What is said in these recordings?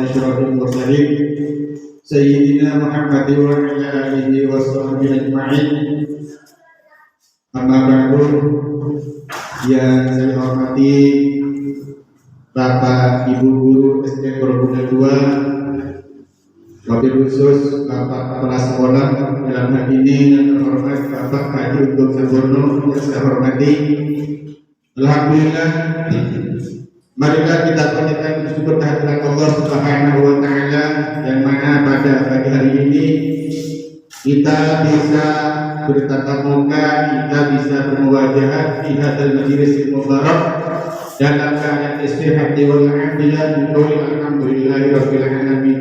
asyrafil mursalin sayyidina Muhammad wa ala alihi wa sahbihi ajma'in. Amma ba'du, yang saya hormati Bapak Ibu Guru SD Perhubungan 2, wabil khusus Bapak Kepala Sekolah, dalam hal ini yang terhormat Bapak Haji Untung Saburno yang saya hormati. Alhamdulillah, marilah kita panjatkan bersyukur kehadirat Allah Subhanahu wa Ta'ala, yang mana pada pagi hari ini kita bisa bertatap muka, kita bisa bermuwajahah di hadzal majlis mubarak dalam keadaan istirahat wal afiyah, alhamdulillahi rabbil alamin.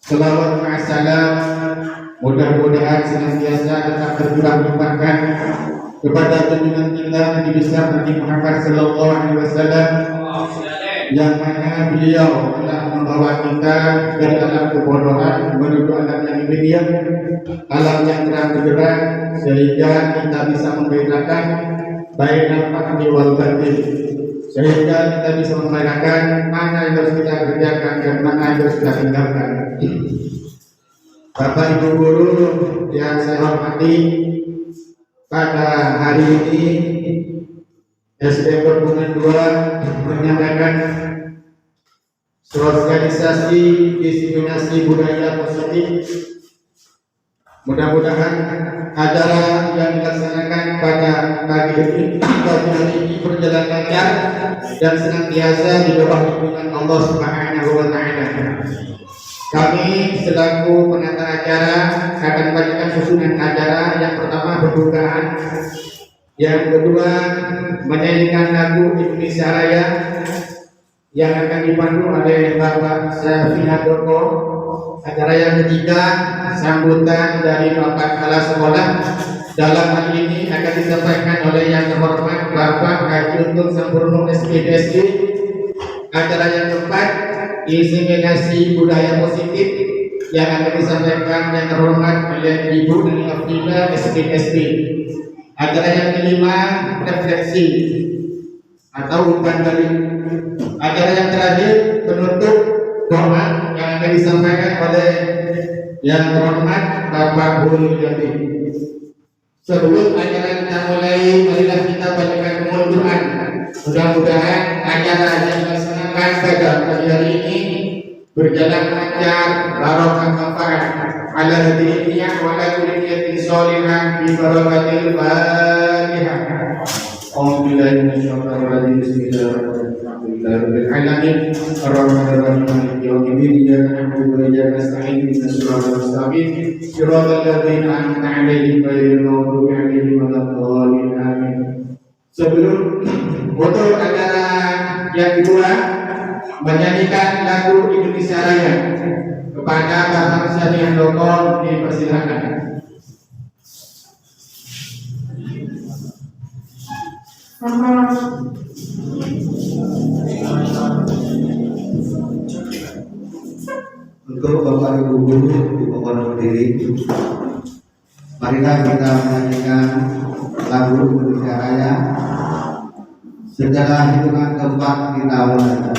Salawat wa salam mudah-mudahan senantiasa tetap tercurah limpahkan kepada junjungan kita Nabi besar Nabi Muhammad sallallahu alaihi wasallam, yang mana beliau telah membawa kita dari alam kebodohan menuju alam yang mulia, alam yang terang benderang, sehingga kita bisa membedakan baik nampak wal batin, sehingga kita bisa membedakan mana yang harus kita kerjakan dan mana yang harus kita tinggalkan. Bapak Ibu Guru yang saya hormati, pada hari ini SD Perhubungan 2 menyampaikan sosialisasi diseminasi budaya positif. Mudah-mudahan acara yang dilaksanakan pada pagi ini berjalan lancar dan senantiasa di bawah bimbingan Allah Subhanahu wa Ta'ala. Kami selaku penata acara akan membacakan susunan acara. Yang pertama pembukaan, yang kedua menyanyikan lagu Indonesia Raya yang akan dipandu oleh Bapak Syafi'i Handoko. Acara yang ketiga sambutan dari Bapak Kepala Sekolah. Dalam hal ini akan disampaikan oleh yang terhormat Bapak Haji Untung Saburno SPDSD. Acara yang keempat diseminasi budaya positif yang akan disampaikan yang terhormat oleh Ibu Nani Afila SPSD. Acara yang kelima refleksi atau umpan balik. Acara yang terakhir penutup doa yang akan disampaikan oleh yang terhormat Bapak Guru Jati. Sebelum acara kita mulai, marilah kita bacakan Al-Quran. Mudah-mudahan acara yang dilaksanakan pada pagi hari ini berjalan lancar, barokah manfaat ala hadirinya wa ala kulli niyatin sholihah bi barakatil Fatihah. Alhamdulillahi minasyaitonir rajim. Bismillahirrahmanirrahim. Alamin arrahmanir rahim maliki yaumiddin. Iyyaka na'budu wa iyyaka nasta'in. Ihdinas siratal mustaqim. Shiratal ladzina an'amta 'alaihim ghairil maghdubi 'alaihim waladdallin. Amin. Sebelum untuk acara yang kedua menyanyikan lagu Indonesia Raya, kepada Bapak Syafi'i Handoko dipersilakan. Untuk Bapak Ibu Guru dimohon berdiri. Marilah kita menyanyikan lagu Indonesia Raya. Secara hitungan keempat kita mulai.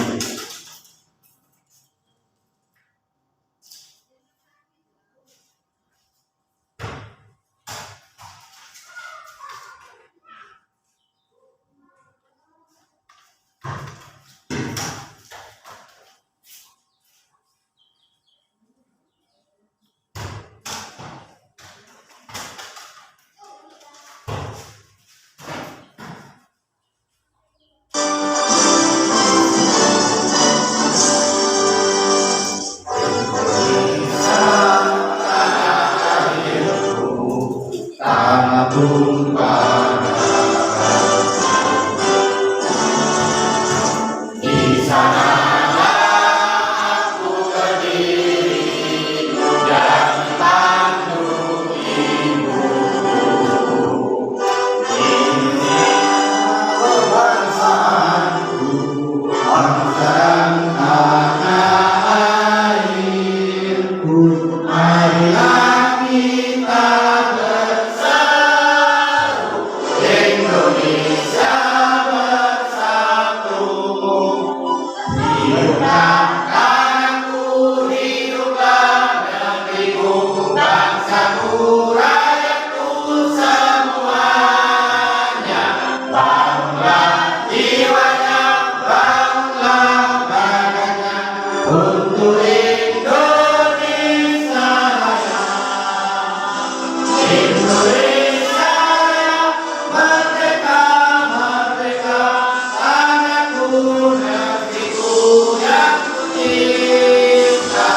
untuk Indonesia Raya. Indonesia Raya, merdeka, merdeka, tanahku, negeriku yang kucinta.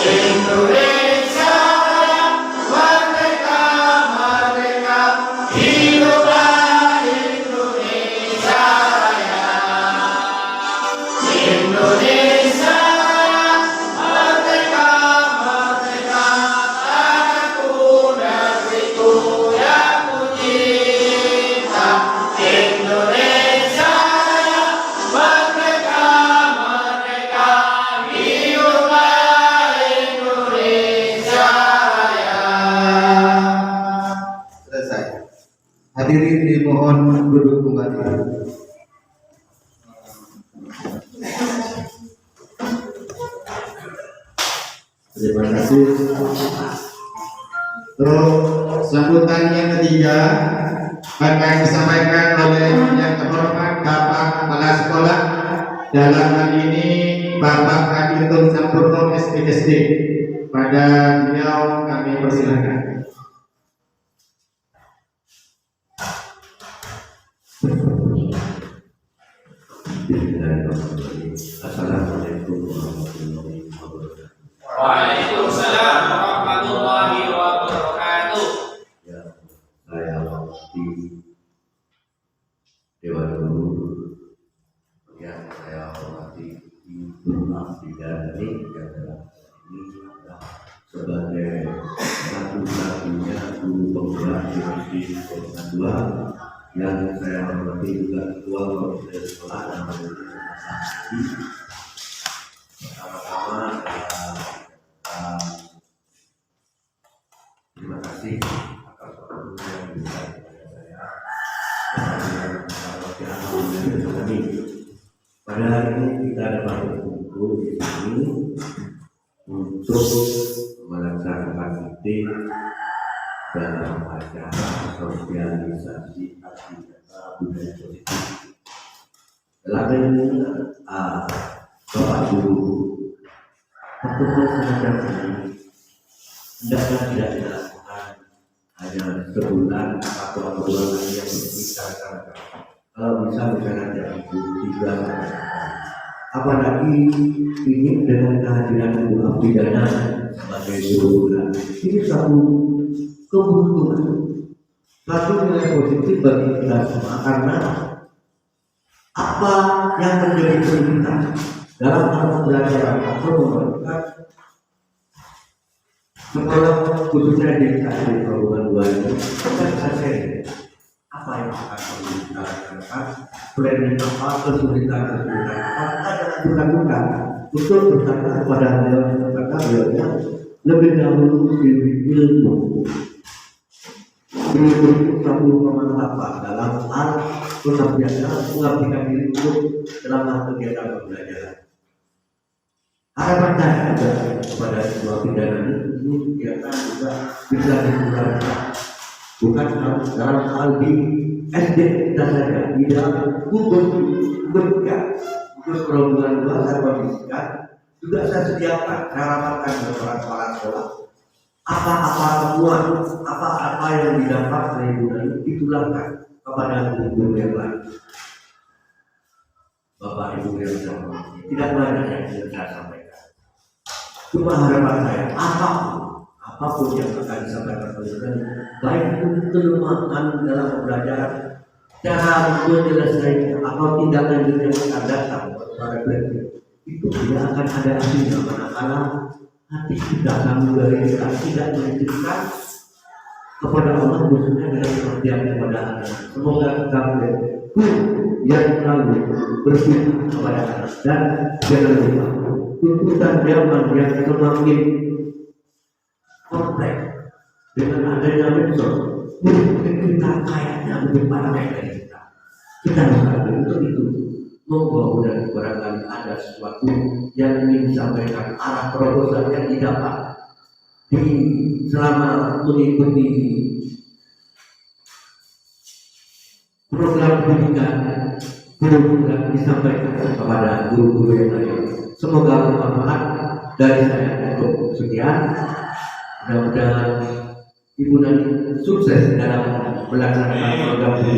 Indonesia Raya, merdeka, merdeka, hiduplah Indonesia Raya. Indonesia Raya, merdeka, merdeka, tanahku, negeriku yang kucinta. Indonesia Raya, merdeka, merdeka, hiduplah Indonesia Raya. Selesai. Hadirin dimohon duduk kembali. Terima kasih. Untuk sambutan yang ketiga akan disampaikan oleh yang terhormat Bapak Kepala Sekolah, dalam hal ini Bapak Aditun Sampurno SPSD. Pada beliau kami persilakan. Assalamualaikum warahmatullahi wabarakatuh. Waalaikumsalam warahmatullahi wabarakatuh. Ya, saya hormati Dewan Guru, yang saya hormati Ibu Abdidani yang dalam ini adalah sebagai satu-satunya guru pemula di Kota 2, yang saya hormati juga Ketua Komite Sekolah dan Organisasi. Pertama-tama terima kasih atas waktu yang diberikan kepada saya. Pada hari ini kita dapat berkumpul di sini untuk melaksanakan meeting dalam acara sosialisasi aktivitas budaya positif. Dalam ini Bapak Guru, pertemuan semacam ini hendaknya tidak dilakukan hanya sebulan atau 2 bulan yang berpisah. Kalau bisa misalnya jam 3 apalagi ini dengan kehadiran Ibu Abdidana sebagai guru, ini satu keuntungan, satu nilai positif bagi kita semua, karena apa yang menjadi kesulitan dalam hal pembelajaran atau memberikan sekolah khususnya di Kabupaten 2 ini bukan saja apa yang akan kita lakukan, planning apa, kesulitan apa yang dilakukan untuk berkata kepada beliau lebih dahulu diberi ilmu satu pemahaman dalam hal mengabdikan diri untuk dalam hal kegiatan pembelajaran. Harapan saya ada kepada sebuah pidana ini kegiatan juga bisa dikurangkan, bukan dalam hal di SD kita saja, di dalam khusus perhubungan 2 saya kondisikan juga saya sediakan, saya rapatkan beberapa kepala sekolah apa-apa temuan, apa-apa yang didapat dari budaya ditulangkan kepada guru yang lain. Bapak Ibu yang saya hormati, tidak banyak yang bisa saya sampaikan. Cuma harapan saya, apapun yang akan disampaikan oleh guru, baik pun kelemahan dalam pembelajaran, cara menyelesaikan atau tindak lanjut yang akan datang kepada belajar, itu tidak akan ada hasilnya manakala hati kita dari kita tidak menunjukkan kepada Allah, khususnya dengan pengertian kepada anak. Semoga kita yang selalu bersyukur kepada anak, dan jangan lupa tuntutan zaman yang semakin kompleks dengan adanya medsos, kita kayaknya lebih pandai dari kita. Kita harus untuk itu. Monggo dan barangkali ada sesuatu yang ingin disampaikan, arah proposal yang didapat di selama mengikuti program pendidikan guru disampaikan kepada guru-guru yang lain. Semoga bermanfaat dari saya cukup sekian. Mudah-mudahan Ibu nanti sukses dalam melaksanakan program ini.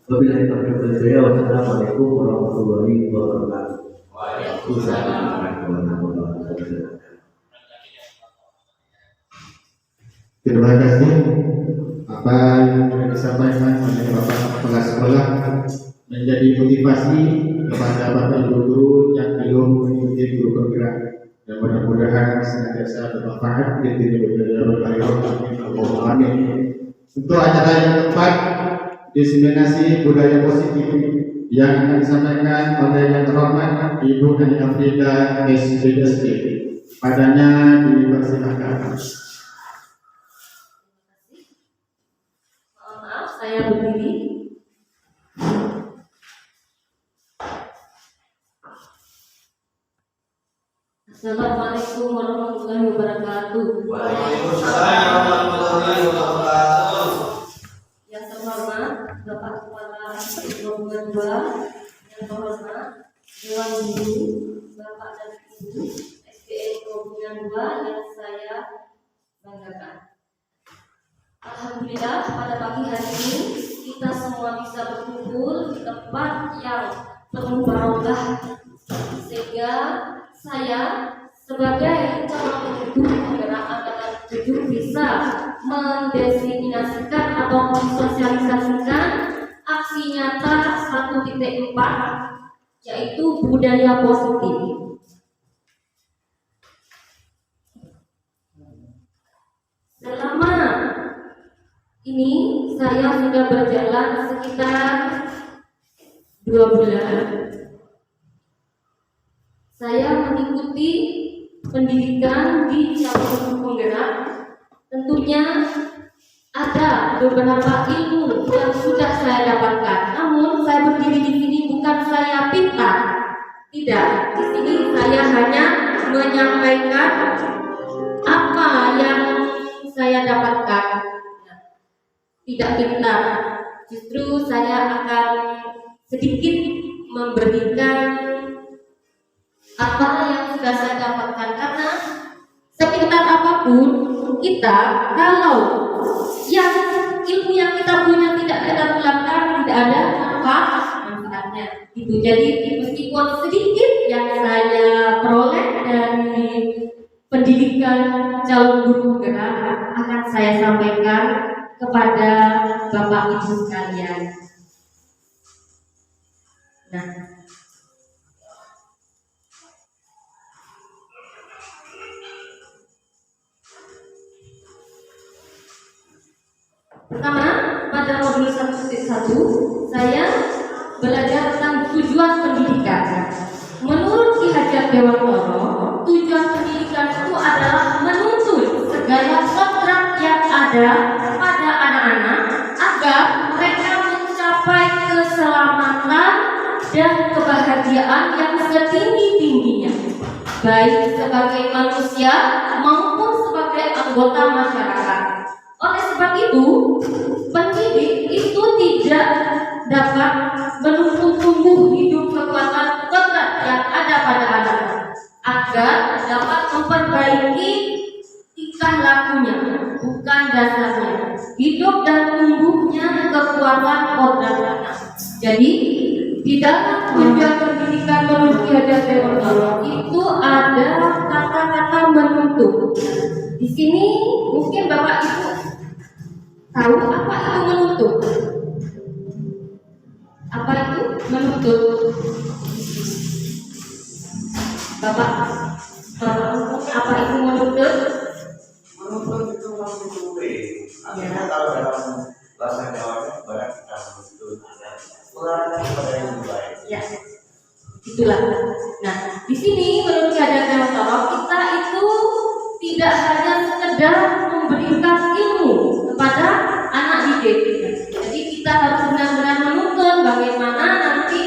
Wabillahi taufiq wal hidayah. Wassalamualaikum warahmatullahi wabarakatuh. Waalaikumsalam. Terima kasih apa yang sudah disampaikan oleh Bapak Kepala Sekolah menjadi motivasi kepada Bapak Ibu guru yang belum mengikuti guru penggerak, dan mudah-mudahan senantiasa bermanfaat di diri beliau. Amin. Untuk acara yang keempat, diseminasi budaya positif yang akan disampaikan oleh yang terhormat Ibu Nani Afrida SPSD. Padanya dipersilakan. Maaf, saya berdiri. Assalamualaikum warahmatullahi wabarakatuh. Waalaikumsalam warahmatullahi wabarakatuh. Yang terhormat Bapak Kepala Rombongan 2, yang terhormat Dewan Guru, Bapak dan Ibu SPN Rombongan 2 yang saya banggakan. Alhamdulillah pada pagi hari ini kita semua bisa berkumpul di tempat yang penuh barokah, sehingga saya sebagai calon penduduk penggerak angkatan 7 bisa mendefinisikan atau mensosialisasikan aksi nyata 1.4, yaitu budaya positif. Selama ini saya sudah berjalan sekitar 2 bulan. Saya mengikuti pendidikan di calon penggerak. Tentunya ada beberapa ilmu yang sudah saya dapatkan. Namun saya berdiri di sini bukan saya pintar. Tidak, di sini saya hanya menyampaikan apa yang saya dapatkan. Tidak pintar. Justru saya akan sedikit memberikan apa yang sudah saya dapatkan, karena sepintar apapun kita, kalau yang ilmu yang kita punya tidak kita tularkan, tidak ada apa manfaatnya. Itu jadi meskipun sedikit yang saya peroleh dari pendidikan calon guru penggerak akan saya sampaikan kepada Bapak Ibu sekalian. Nah, pertama, pada modul 1.1 saya belajar tentang tujuan pendidikan. Menurut Ki Hajar Dewantoro, tujuan pendidikan itu adalah menuntun segala kodrat yang ada pada anak-anak agar mereka mencapai keselamatan dan kebahagiaan yang setinggi-tingginya, baik sebagai manusia maupun sebagai anggota masyarakat. Oleh sebab itu, pendidik itu tidak dapat menuntut tumbuh hidup kekuatan kodrat yang ada pada anak agar dapat memperbaiki tingkah lakunya, bukan dasarnya, hidup dan tumbuhnya kekuatan kodrat anak. Jadi di dalam tujuan pendidikan menurut Ki Hajar Dewantoro itu ada kata-kata menuntut. Di sini mungkin Bapak Ibu tahu apa itu menuntut? Apa itu menuntut? Bapak, apa itu menuntut? Menuntut itu menutupi. Artinya Ya. kalau dalam bahasa Jawanya barang kita menuntut ulangan kepada yang lebih baik. Ya, itulah. Nah, di sini menurut Ki Hajar Dewantoro kita itu tidak hanya sekedar memberikan ilmu kepada anak didik. Jadi kita harus benar-benar menuntun bagaimana nanti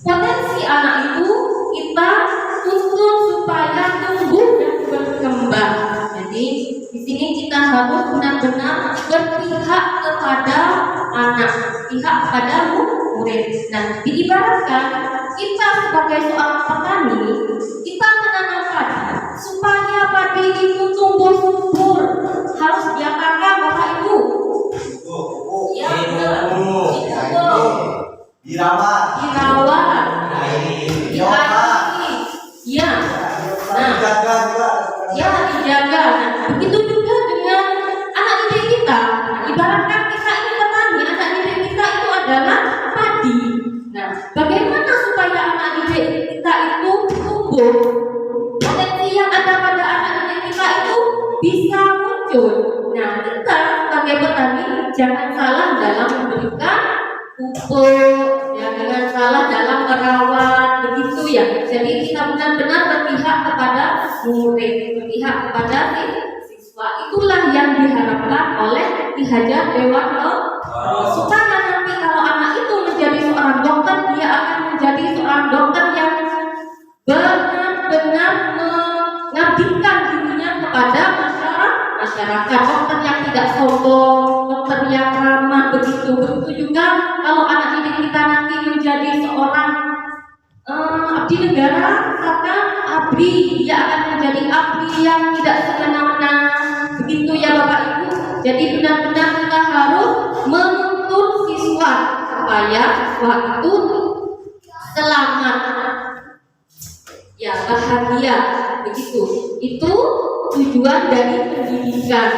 potensi anak itu kita tuntun supaya tumbuh dan berkembang. Jadi di sini kita harus benar-benar berpihak kepada anak, pihak kepada murid. Nah, diibaratkan kita sebagai seorang petani, kita menanam padi dijaga juga. Ya, dijaga. Nah, begitu juga dengan anak didik kita. Ibaratkan kita ini petani, anak didik kita itu adalah padi. Nah, bagaimana supaya anak didik kita itu tumbuh? Potensi yang ada pada anak didik kita itu bisa muncul. Nah, kita sebagai petani jangan salah dalam memberikan pupuk, jangan salah dalam merawat, begitu ya. Jadi kita benar-benar berpihak kepada murid, berpihak kepada siswa. Itulah yang diharapkan oleh Ki Hajar Dewan supaya nanti kalau anak itu menjadi seorang dokter, dia akan menjadi seorang dokter yang benar-benar mengabdikan dirinya kepada masyarakat, dokter yang tidak sombong, dokter yang ramah, begitu juga kalau anak didik kita nanti menjadi seorang abdi negara, maka abdi dia akan menjadi abdi yang tidak semena-mena, begitu ya Bapak Ibu. Jadi benar-benar kita harus menuntun siswa supaya siswa itu selamat, ya bahagia, begitu. Itu tujuan dari pendidikan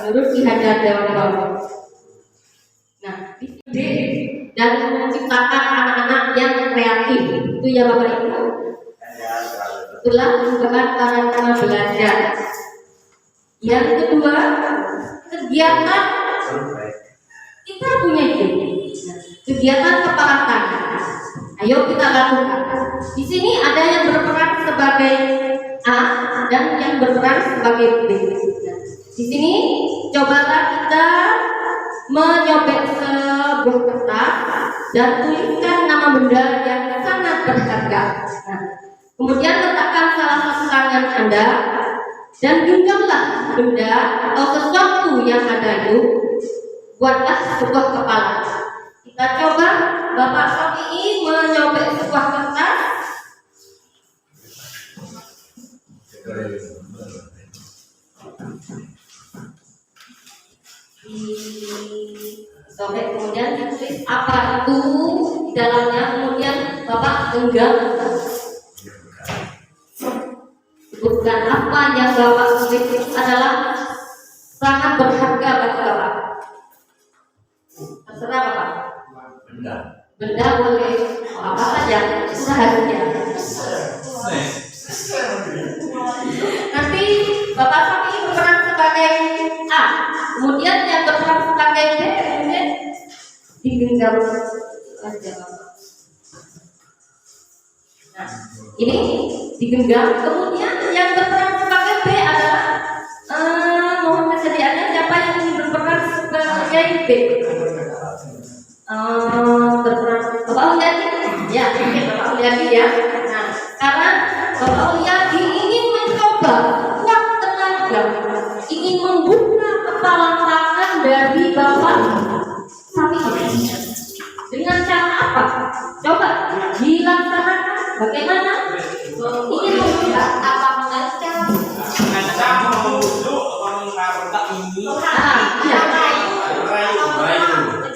menurut Ki Hajar Dewantara. Nah, dididik dan menciptakan anak-anak yang kreatif, itu ya Bapak Ibu. Itulah merupakan cara belajar. Yang kedua, kegiatan kita punya itu. Kegiatan kepala tangan. Ayo kita lakukan. Di sini ada yang berperan sebagai A dan yang berperan sebagai B. Di sini cobalah kita menyobek sebuah kertas dan tuliskan nama benda yang sangat berharga. Nah, kemudian letakkan salah satu tangan Anda dan genggamlah benda atau sesuatu yang ada itu, buatlah sebuah kepala. Kita coba, Bapak Sofi menyobek sebuah kertas. Disobek, kemudian ditulis apa itu di dalamnya, kemudian Bapak genggam. Sebutkan apa yang Bapak tulis itu adalah sangat berharga bagi Bapak. Terserah Bapak. Benda boleh apa saja, seharusnya. Nanti Bapak Sofi berperan sebagai A, kemudian yang berperan sebagai B, kemudian digenggam saja Bapak. Nah, ini digenggam, kemudian yang berperan sebagai B adalah mohon kesediaannya siapa yang ingin berperan sebagai B? Berperan Bapak Ulyadi, ya, oke Bapak Ulyadi ya. Nah, sekarang Bapak Ulyadi ingin mencoba kuat tenaga, ingin membuka kepala tangan dari Bapak Sapi. Dengan cara apa? Coba dilaksanakan. Bagaimana? Ingin membuka apa mengancam? Mengancam, membujuk, mengharga ini. Iya.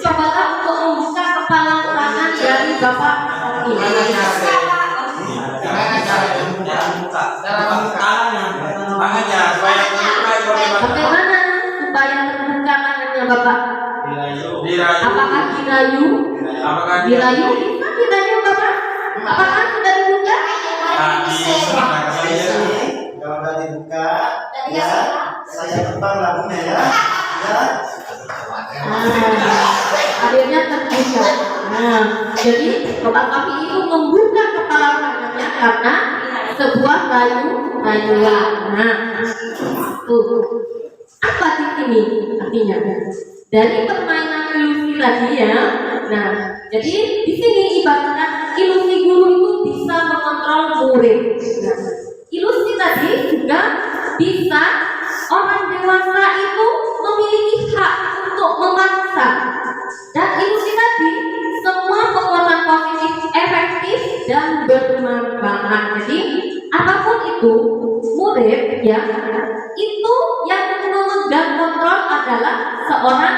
Cobalah untuk membuka kepala tangan dari Bapak Sapi. Tangannya supaya Bagaimana supaya terbuka tangannya Bapak? Apakah dirayu? Dirayu? Bisa dirayu Bapak? Apakah sudah dibuka? Kalau udah dibuka, ya saya terbang lagunya ya. Akhirnya terbuka. Nah, jadi Bapak Sapi itu membuka kepala tangannya karena sebuah rayuan. Nah, tuh apa di sini artinya? Dari permainan ilusi tadi ya. Nah, jadi di sini ibaratnya ilusi guru itu bisa mengontrol murid. Nah, ilusi tadi juga bisa orang dewasa itu memiliki hak untuk memaksa. Dan ilusi tadi semua penguatan positif efektif dan bermanfaat. Jadi apapun itu murid ya, itu yang memegang kontrol adalah seorang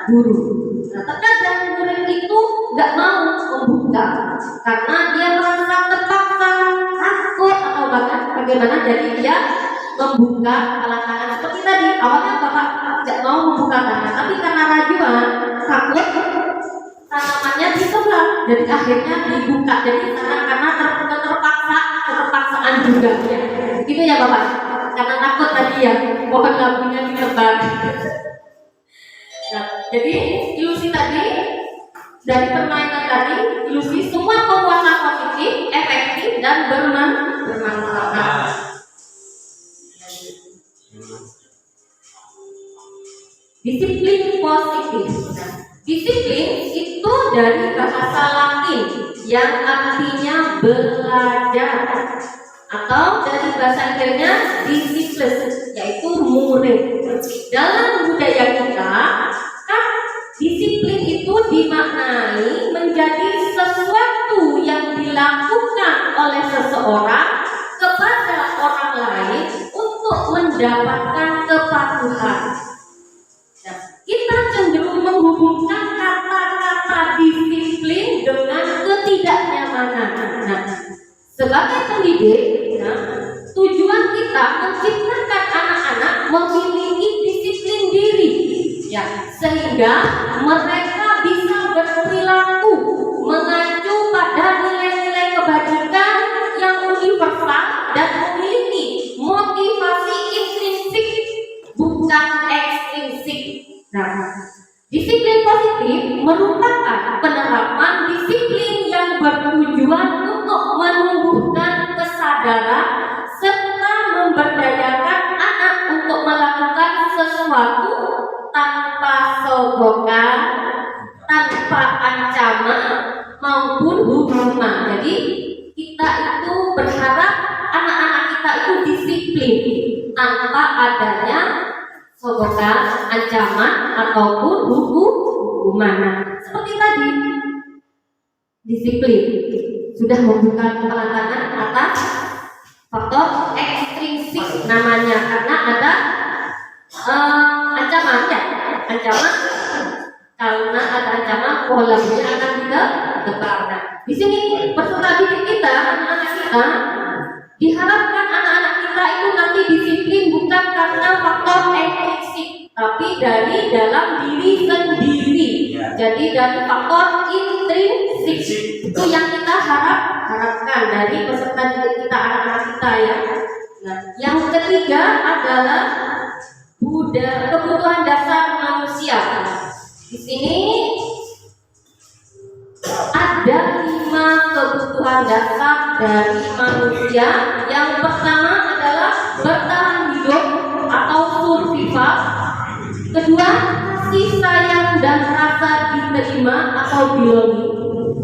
guru. Nah, terkadang murid itu nggak mau membuka karena dia merasa terpaksa, takut atau bahkan Bagaimana jadi dia membuka kepala tangan seperti tadi. Awalnya Bapak tidak mau membuka tangan, tapi karena raguan, takut tanamannya disebelah, jadi akhirnya dibuka. Jadi karena keterpaksaan juga ya. Gitu ya Bapak. Karena takut tadi ya, pohon labunya ditebang. Nah, jadi ilusi tadi dari permainan tadi, ilusi semua penguasa positif, efektif dan bermanfaat. Disiplin positif. Nah, disiplin itu dari bahasa Latin yang artinya belajar, atau dari bahasa Inggrisnya disciples, yaitu murid. Dalam budaya kita, kan disiplin itu dimaknai menjadi sesuatu yang dilakukan oleh seseorang kepada orang lain untuk mendapatkan kepatuhan. Nah, kita cenderung menghubungkan kata-kata disiplin dengan ketidaknyamanan. Nah, sebagai pendidik, tujuan kita menciptakan anak-anak memiliki disiplin diri, ya, sehingga mereka bisa berperilaku mengacu pada nilai-nilai kebajikan yang universal dan memiliki motivasi intrinsik bukan ekstrinsik. Nah, disiplin positif merupakan penerapan disiplin yang bertujuan untuk menumbuhkan kesadaran serta memberdayakan anak untuk melakukan sesuatu tanpa sogokan, tanpa ancaman maupun hukuman. Jadi kita itu berharap anak-anak kita itu disiplin tanpa adanya sogokan, ancaman ataupun hukuman. Nah, seperti tadi, disiplin sudah membuka kepala tangan atas faktor ekstrinsik namanya, karena ada ancaman ya, ancaman karena ada ancaman pohon labunya akan ditebang. Nah, di sini peserta didik kita, anak-anak kita, diharapkan anak-anak kita itu nanti disiplin bukan karena faktor ekstrinsik, tapi dari dalam diri sendiri. Jadi dari faktor intrinsik itu yang kita harapkan dari peserta didik kita, anak-anak kita ya. Nah, yang ketiga adalah kebutuhan dasar manusia. Di sini ada 5 kebutuhan dasar dari manusia. Yang pertama adalah bertahan hidup atau survival. Kedua, kasih sayang dan rasa diterima atau belonging.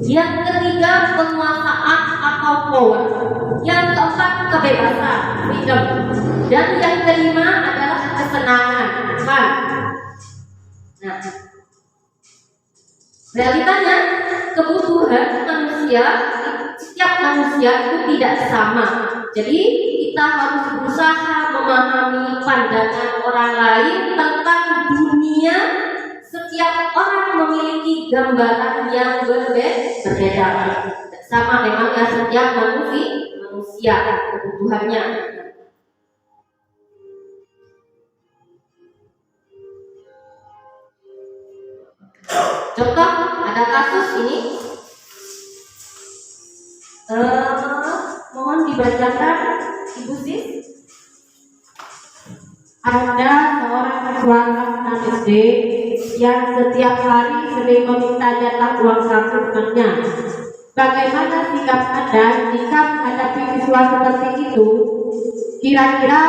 Yang ketiga, penguasaan atau power. Yang keempat, kebebasan, freedom. Dan yang kelima adalah kesenangan, fun. Nah, realitanya kebutuhan manusia, setiap manusia itu tidak sama. Jadi kita harus berusaha memahami pandangan orang lain tentang dunia. Setiap orang memiliki gambaran yang berbeda. Sama memang ya, setiap manusia kebutuhannya. Contoh, ada kasus ini, mohon dibacakan Ibu Sis. Ada seorang siswa kelas SD yang setiap hari sering meminta jatah uang saku temannya. Bagaimana sikap Anda jika menghadapi siswa seperti itu? Kira-kira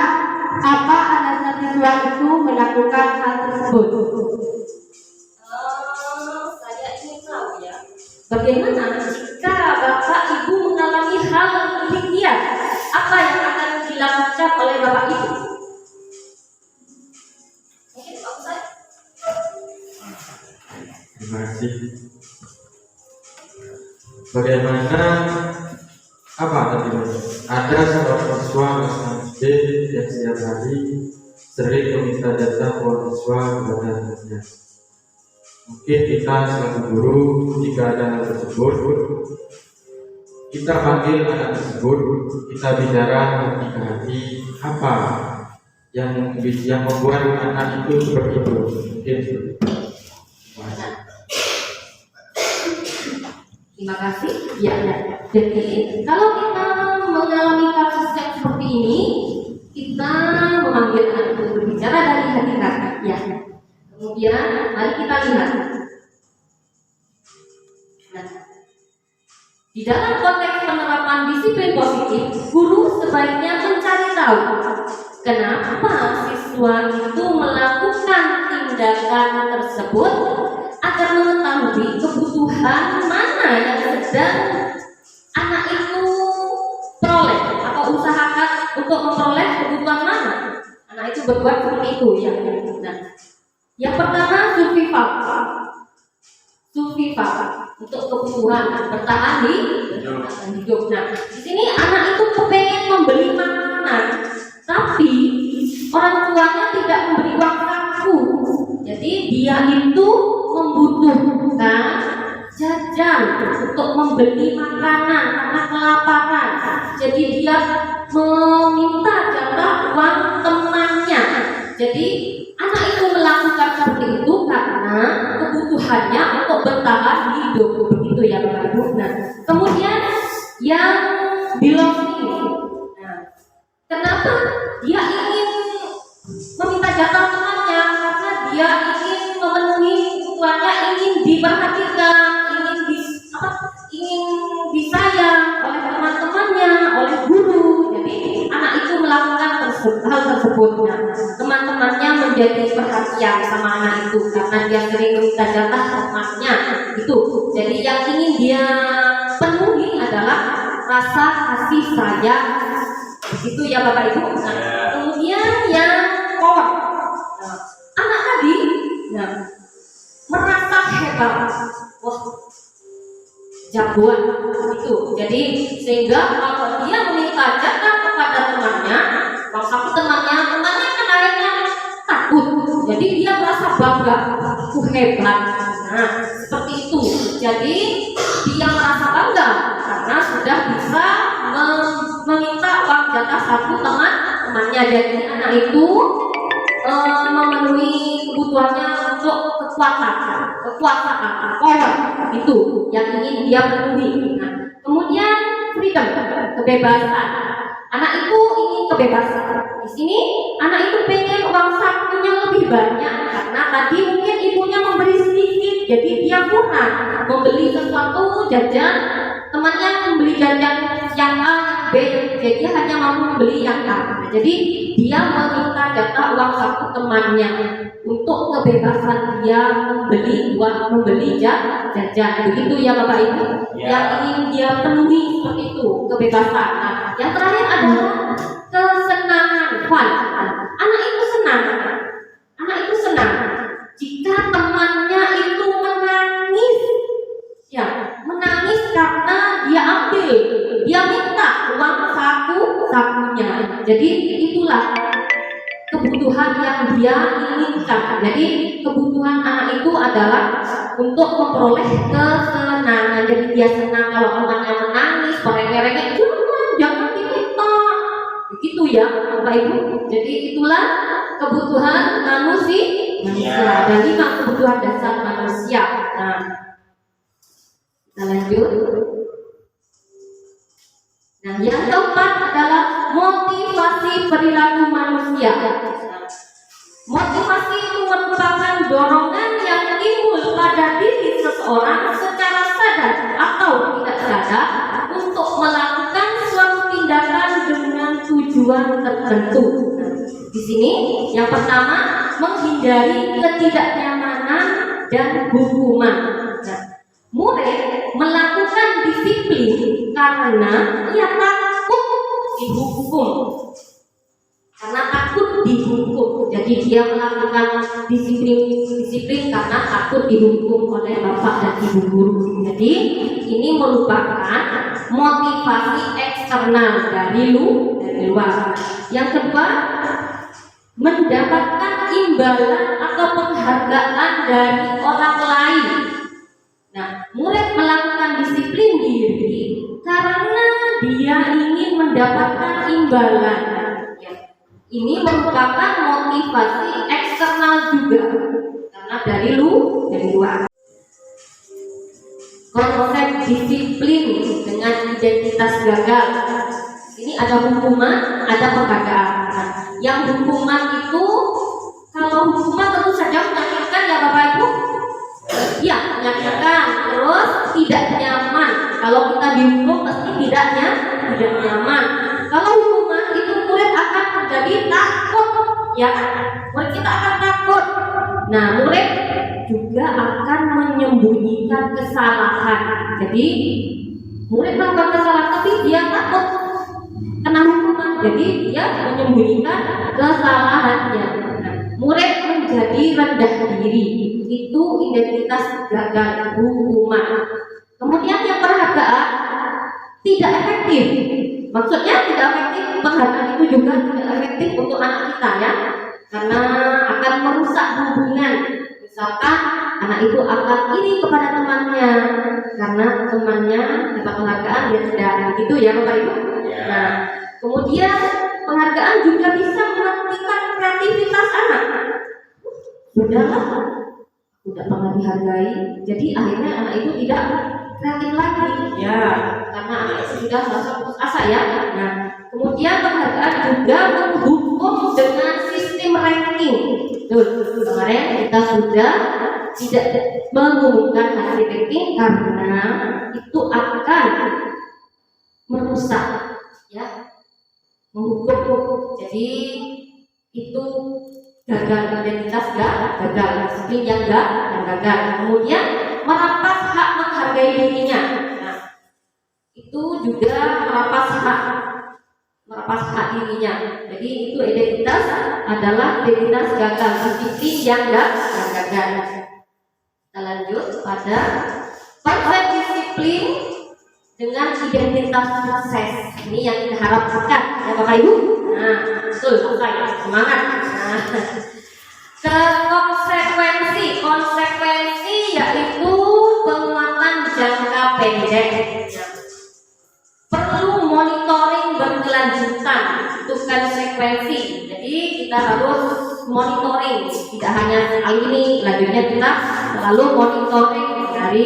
apa alasan siswa itu melakukan hal tersebut? Saya ingin tahu ya, bagaimana jika Bapak Ibu mengalami hal demikian? Apa yang akan dilakukan oleh Bapak Ibu? Mungkin Pak Ustaz? Terima kasih. Bagaimana apa tadi? Ada seorang siswa kelas SD yang setiap hari sering meminta jatah uang siswa kepada temannya. Mungkin kita selaku guru, jika ada hal tersebut, kita panggil anak tersebut, kita bicara hati ke hati, apa yang membuat anak itu seperti itu. Mungkin Terima kasih. Ya. Jadi kalau kita mengalami kasus yang seperti ini, kita memanggil anak itu berbicara dari hati ke hati. Ya. Kemudian mari kita lihat. Nah, di dalam konteks penerapan disiplin positif, guru sebaiknya mencari tahu kenapa siswa itu melakukan tindakan tersebut agar mengetahui kebutuhan mana yang sedang anak itu peroleh atau usahakan untuk memperoleh kebutuhan mana anak itu berbuat seperti itu ya. Nah, yang pertama sulfifa untuk kebutuhan bertahan hidup. Nah, di sini anak itu kepengen membeli makanan, tapi orang tuanya tidak memberi uang saku. Jadi dia itu membutuhkan jajan untuk membeli makanan karena kelaparan. Jadi dia meminta jatah uang temannya. Jadi anak itu melakukan seperti itu karena kebutuhannya untuk bertahan hidup, begitu ya Bapak Ibu. Nah, kemudian yang belonging. Nah, kenapa dia ingin meminta jatah temannya? Karena dia ingin memenuhi kebutuhannya, ingin diperhatikan, ingin disayang oleh teman-temannya, oleh guru. Jadi anak itu melakukan hal tersebut. Nah, teman-temannya menjadi perhatian sama anak itu karena dia sering meminta jatah temannya itu. Jadi yang ingin dia penuhi adalah rasa kasih sayang. Itu ya Bapak Ibu. Nah, kemudian yang power. Nah, anak tadi merasa hebat. Wah, jagoan itu. Jadi sehingga kalau dia meminta jatah kepada temannya, waktu temannya kan akhirnya takut. Jadi dia merasa bangga, aku hebat. Nah, seperti itu. Jadi dia merasa bangga karena sudah bisa meminta uang jatah satu temannya. Jadi anak itu memenuhi kebutuhannya untuk kekuasaan, power itu yang ingin dia penuhi. Nah, kemudian freedom, kebebasan. Anak itu ingin kebebasan. Di sini anak itu pengen uang sakunya lebih banyak karena tadi mungkin ibunya memberi sedikit, jadi dia kurang membeli sesuatu jajan. Temannya membeli jajan yang A, yang B, jadi dia hanya mampu membeli yang A. Jadi dia meminta jatah uang saku temannya untuk kebebasan dia membeli jajan. Begitu ya Bapak Ibu. Yang ingin dia penuhi seperti itu, kebebasan. Nah, yang terakhir adalah kesenangan, fun. Anak itu senang jika temannya itu menangis karena dia ambil, dia minta uang sakunya. Jadi itulah kebutuhan yang dia inginkan. Jadi kebutuhan anak itu adalah untuk memperoleh kesenangan. Jadi dia senang kalau temannya menangis, merengek-rengek, jangan diminta. Begitu ya Bapak Ibu. Jadi itulah kebutuhan manusia. Ada 5 kebutuhan dasar manusia. Nah, kita lanjut. Nah, yang keempat adalah motivasi perilaku manusia. Motivasi itu merupakan dorongan yang timbul pada diri seseorang secara sadar atau tidak sadar untuk melakukan suatu tindakan dengan tujuan tertentu. Di sini yang pertama, menghindari ketidaknyamanan dan hukuman. Murid melakukan disiplin karena ia takut dihukum. Jadi dia melakukan disiplin karena takut dihukum oleh bapak dan ibu guru. Jadi ini merupakan motivasi eksternal dari luar. Yang kedua, mendapatkan imbalan atau penghargaan dari orang lain. Nah, murid melakukan disiplin diri karena mendapatkan imbalan. Ya. Ini merupakan motivasi eksternal juga karena dari luar. Konsep disiplin dengan identitas gagal. Ini ada hukuman, ada penghargaan. Yang hukuman itu, kalau hukuman tentu saja menyakitkan ya Bapak Ibu. Ya, menyakitkan, terus tidak nyaman. Kalau kita dihukum pasti tidak nyaman. Kalau hukuman itu murid akan menjadi takut, ya kan? Murid kita akan takut. Nah, murid juga akan menyembunyikan kesalahan. Jadi murid melakukan kesalahan tapi dia takut kena hukuman, jadi dia menyembunyikan kesalahannya. Nah, murid menjadi rendah diri, itu identitas gagal hukuman. Kemudian yang penghargaan tidak efektif. Maksudnya tidak efektif, penghargaan itu juga tidak efektif untuk anak kita ya, karena akan merusak hubungan. Misalkan anak itu akan iri kepada temannya karena temannya dapat penghargaan, dia tidak, begitu ya Bapak Ibu. Nah, kemudian penghargaan juga bisa menghentikan kreativitas anak. Sudahlah, tidak pernah dihargai, jadi akhirnya anak itu tidak kreatif lagi. Ya, karena anak itu sudah merasa putus asa ya. Nah, kemudian penghargaan juga menghukum dengan sistem ranking. Tuh, kemarin kita sudah tidak mengumumkan hasil ranking karena itu akan merusak, ya, menghukum. Jadi itu gagal identitas, gagal sistem yang gagal. Kemudian merampas hak menghargai dirinya. Nah, itu juga merampas hak dirinya. Jadi itu identitas adalah identitas gagal, disiplin yang gagal. Kita lanjut pada konsep disiplin dengan identitas sukses. Ini yang kita harapkan ya Bapak Ibu. Nah, betul, saya semangat. Nah, konsekuensi yaitu penguatan jangka pendek. Perlu monitoring berkelanjutan, itu konsekuensi. Jadi kita harus monitoring, tidak hanya sekali ini, selanjutnya kita selalu monitoring dari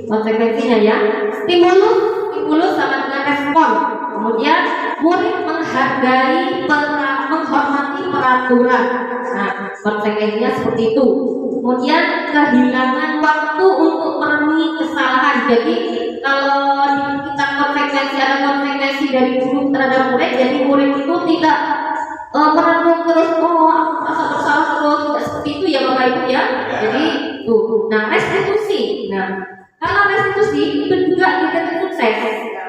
konsekuensinya ya. Stimulus sama dengan respon. Kemudian murid menghormati peraturan. Nah, konsekuensinya seperti itu. Kemudian kehilangan waktu untuk merenungi kesalahan. Jadi kalau kita ada konsekuensi dari guru terhadap murid, jadi murid itu tidak merenung terus, aku merasa bersalah terus, tidak seperti itu ya Bapak Ibu ya. Jadi tuh, nah restitusi. Nah, kalau restitusi itu juga tidak sukses.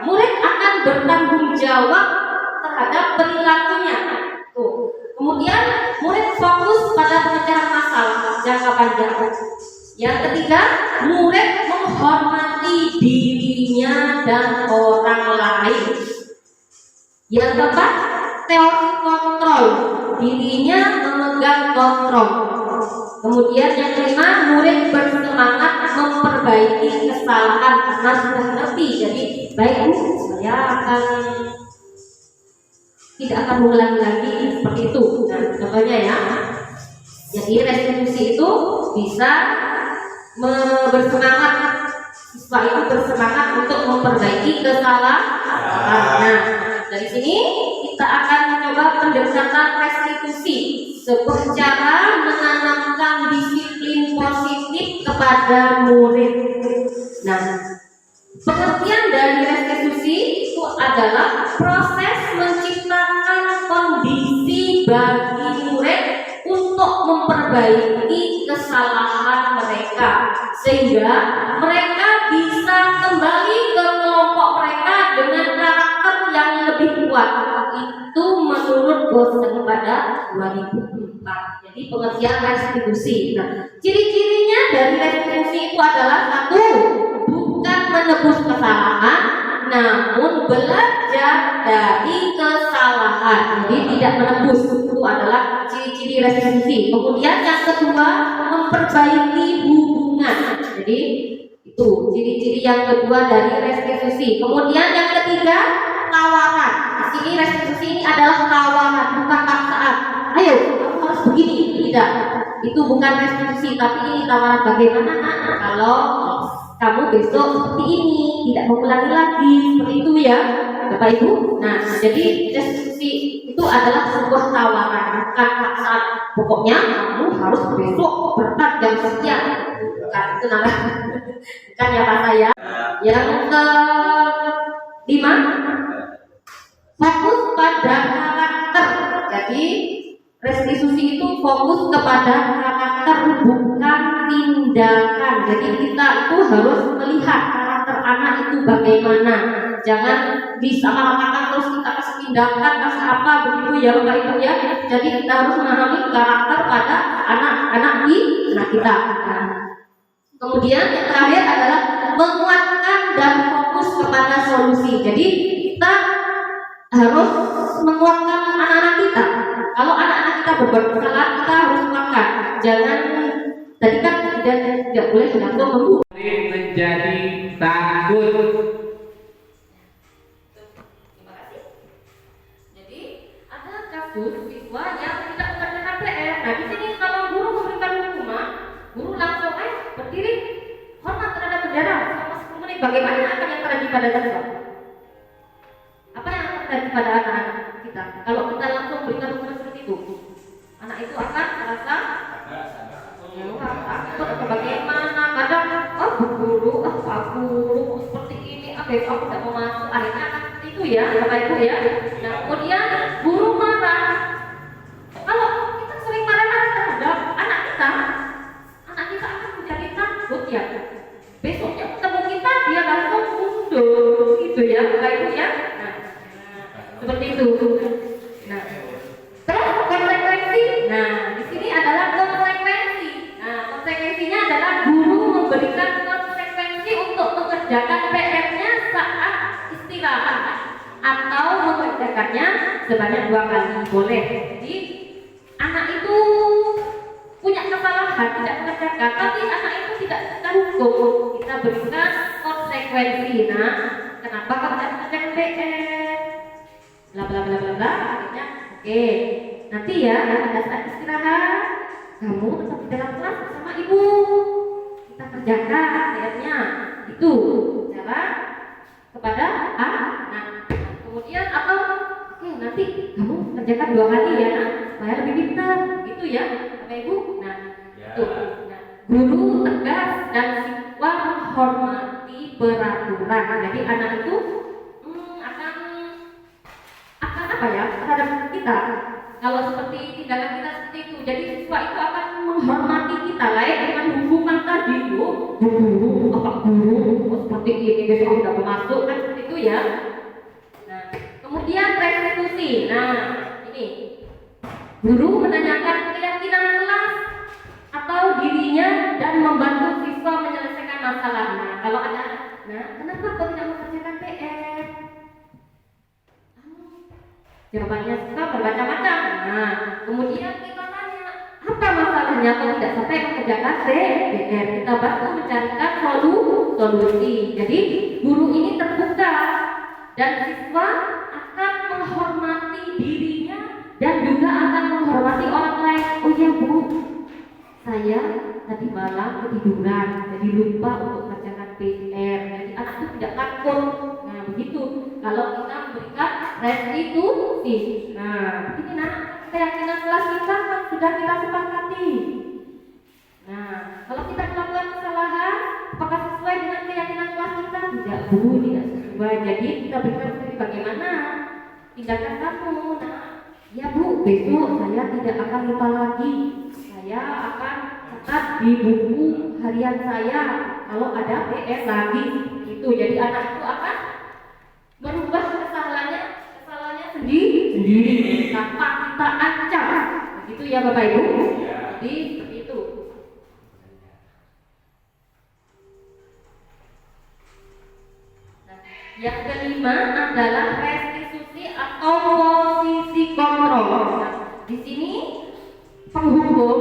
Murid akan bertanggung jawab terhadap perilakunya. Tuh. Kemudian murid fokus pada pemecahan masalah jangka panjang. Yang ketiga, murid menghormati dirinya dan orang lain. Yang keempat, teori kontrol, dirinya memegang kontrol. Kemudian yang kelima, murid bersemangat memperbaiki kesalahan karena sudah ngerti. Jadi baik Bu, saya tidak akan mengulangi lagi seperti itu. Nah, contohnya ya. Jadi restitusi itu bisa bersemangat, siswa itu bersemangat untuk memperbaiki kesalahan. Nah, dari sini kita akan mencoba pendekatan restitusi, sebuah cara menanamkan disiplin positif kepada murid. Nah, pengertian dari restitusi itu adalah proses menciptakan kondisi bagi murid untuk memperbaiki kesalahan mereka, sehingga mereka bisa kembali ke kelompok mereka dengan karakter yang lebih kuat. Itu menurut dosen pada 2004. Jadi pengertian restitusi. Nah, ciri-cirinya dari restitusi itu adalah satu, bukan menebus kesalahan, namun belajar dari kesalahan. Jadi tidak menebus, itu adalah ciri-ciri restitusi. Kemudian yang kedua, memperbaiki hubungan. Jadi itu ciri-ciri yang kedua dari restitusi. Kemudian yang ketiga, tawaran. di sini restitusi ini adalah tawaran, bukan paksaan. Ayo, kamu harus begini. Tidak, itu bukan restitusi, tapi ini tawaran. Bagaimana nak kalau kamu besok seperti ini, tidak mengulangi lagi seperti itu ya, Bapak Ibu. Nah, jadi restitusi itu adalah sebuah tawaran, bukan paksaan. Pokoknya kamu harus besok berangkat jam sekian. Bukan itu namanya. Bukan ya Pak saya. Yang kelima, fokus pada karakter. Jadi restitusi itu fokus kepada karakter, bukan tindakan. Jadi kita itu harus melihat karakter anak itu bagaimana. Jangan disamaratakan terus kita kasih tindakan, kasih apa begitu ya Bapak Ibu ya. Jadi kita harus memahami karakter pada anak-anak kita. Nah, kemudian yang terakhir adalah menguatkan dan fokus kepada solusi. Jadi kita harus menguatkan anak-anak kita. Kalau anak-anak kita berbuat kesalahan, kita harus kuatkan. Jangan tadi kan tidak boleh langsung membunuh. Menjadi takut. Terima kasih. Jadi ada kasus siswa yang tidak mengerjakan PR. Nah di sini kalau guru memberikan hukuman, guru langsung berdiri hormat terhadap bendera selama 10 menit. Bagaimana akan yang terjadi pada siswa? Apa yang akan terjadi pada anak-anak kita? Kalau kita langsung berikan hukuman seperti itu, anak itu akan merasa takut atau bagaimana. Kadang bu guru, Pak Guru seperti ini, besok aku tidak mau masuk. Akhirnya akan seperti itu ya, Bapak Ibu ya. Nah kemudian guru marah. Kalau kita sering marah terhadap anak kita akan menjadi takut ya. Besoknya ketemu kita dia langsung mundur, gitu ya, Bapak Ibu ya. Nah, seperti itu. Nah, terus konsekuensi. Nah, di sini adalah konsekuensi. Nah, konsekuensinya adalah guru memberikan konsekuensi untuk mengerjakan PR-nya saat istirahat atau mengerjakannya sebanyak 2 kali boleh. Jadi anak itu punya kesalahan tidak mengerjakan, tapi anak itu tidak kita hukum, kita berikan konsekuensi. Nah, kenapa kamu tidak mengerjakan PR? Bla bla bla bla bla. Akhirnya, oke, nanti ya pada saat istirahat kamu tetap di dalam kelas bersama ibu. Kita kerjakan PR-nya. Itu cara kepada anak. Nah, kemudian atau oke, nanti kamu kerjakan 2 kali ya, supaya lebih pintar. Gitu ya, Bapak Ibu. Nah, itu. Nah, guru tegas dan siswa menghormati peraturan. Jadi anak itu akan apa ya terhadap kita. Kalau seperti tindakan kita seperti itu, jadi siswa itu akan menghormati kita lain dengan hukuman tadi. Guru, apa guru seperti ini besok udah masuk kan seperti itu ya. Nah, kemudian restitusi. Nah, ini guru menanyakan keyakinan kelas atau dirinya dan membantu siswa menyelesaikan masalah. Nah, kalau ada, kenapa kau tidak mengerjakan PR? Jawabannya suka bermacam-macam. Nah, kemudian kita tanya, apa masalahnya kau tidak sampai mengerjakan PR? Kita bantu mencarikan solusi. Jadi guru ini terbuka dan siswa akan menghormati dirinya dan juga akan menghormati orang lain. Oh ya Bu, saya tadi malam ketiduran, jadi lupa untuk mengerjakan PR. Jadi anak itu tidak takut. Nah begitu. Kalau kita memberikan restitusi. Nah ini keyakinan kelas kita kan sudah kita sepakati. Nah kalau kita melakukan kesalahan, apakah sesuai dengan keyakinan kelas kita? Tidak Bu, tidak sesuai. Jadi kita berikan bagaimana tindakan kamu. Nah ya Bu, besok saya tidak akan lupa lagi. Saya akan catat di buku harian saya kalau ada PR lagi itu. Jadi anak itu akan merubah kesalahannya sendiri tanpa kita ancam. Begitu ya Bapak Ibu. Jadi itu. Nah, yang kelima adalah restitusi atau posisi kontrol. Nah, di sini penghukum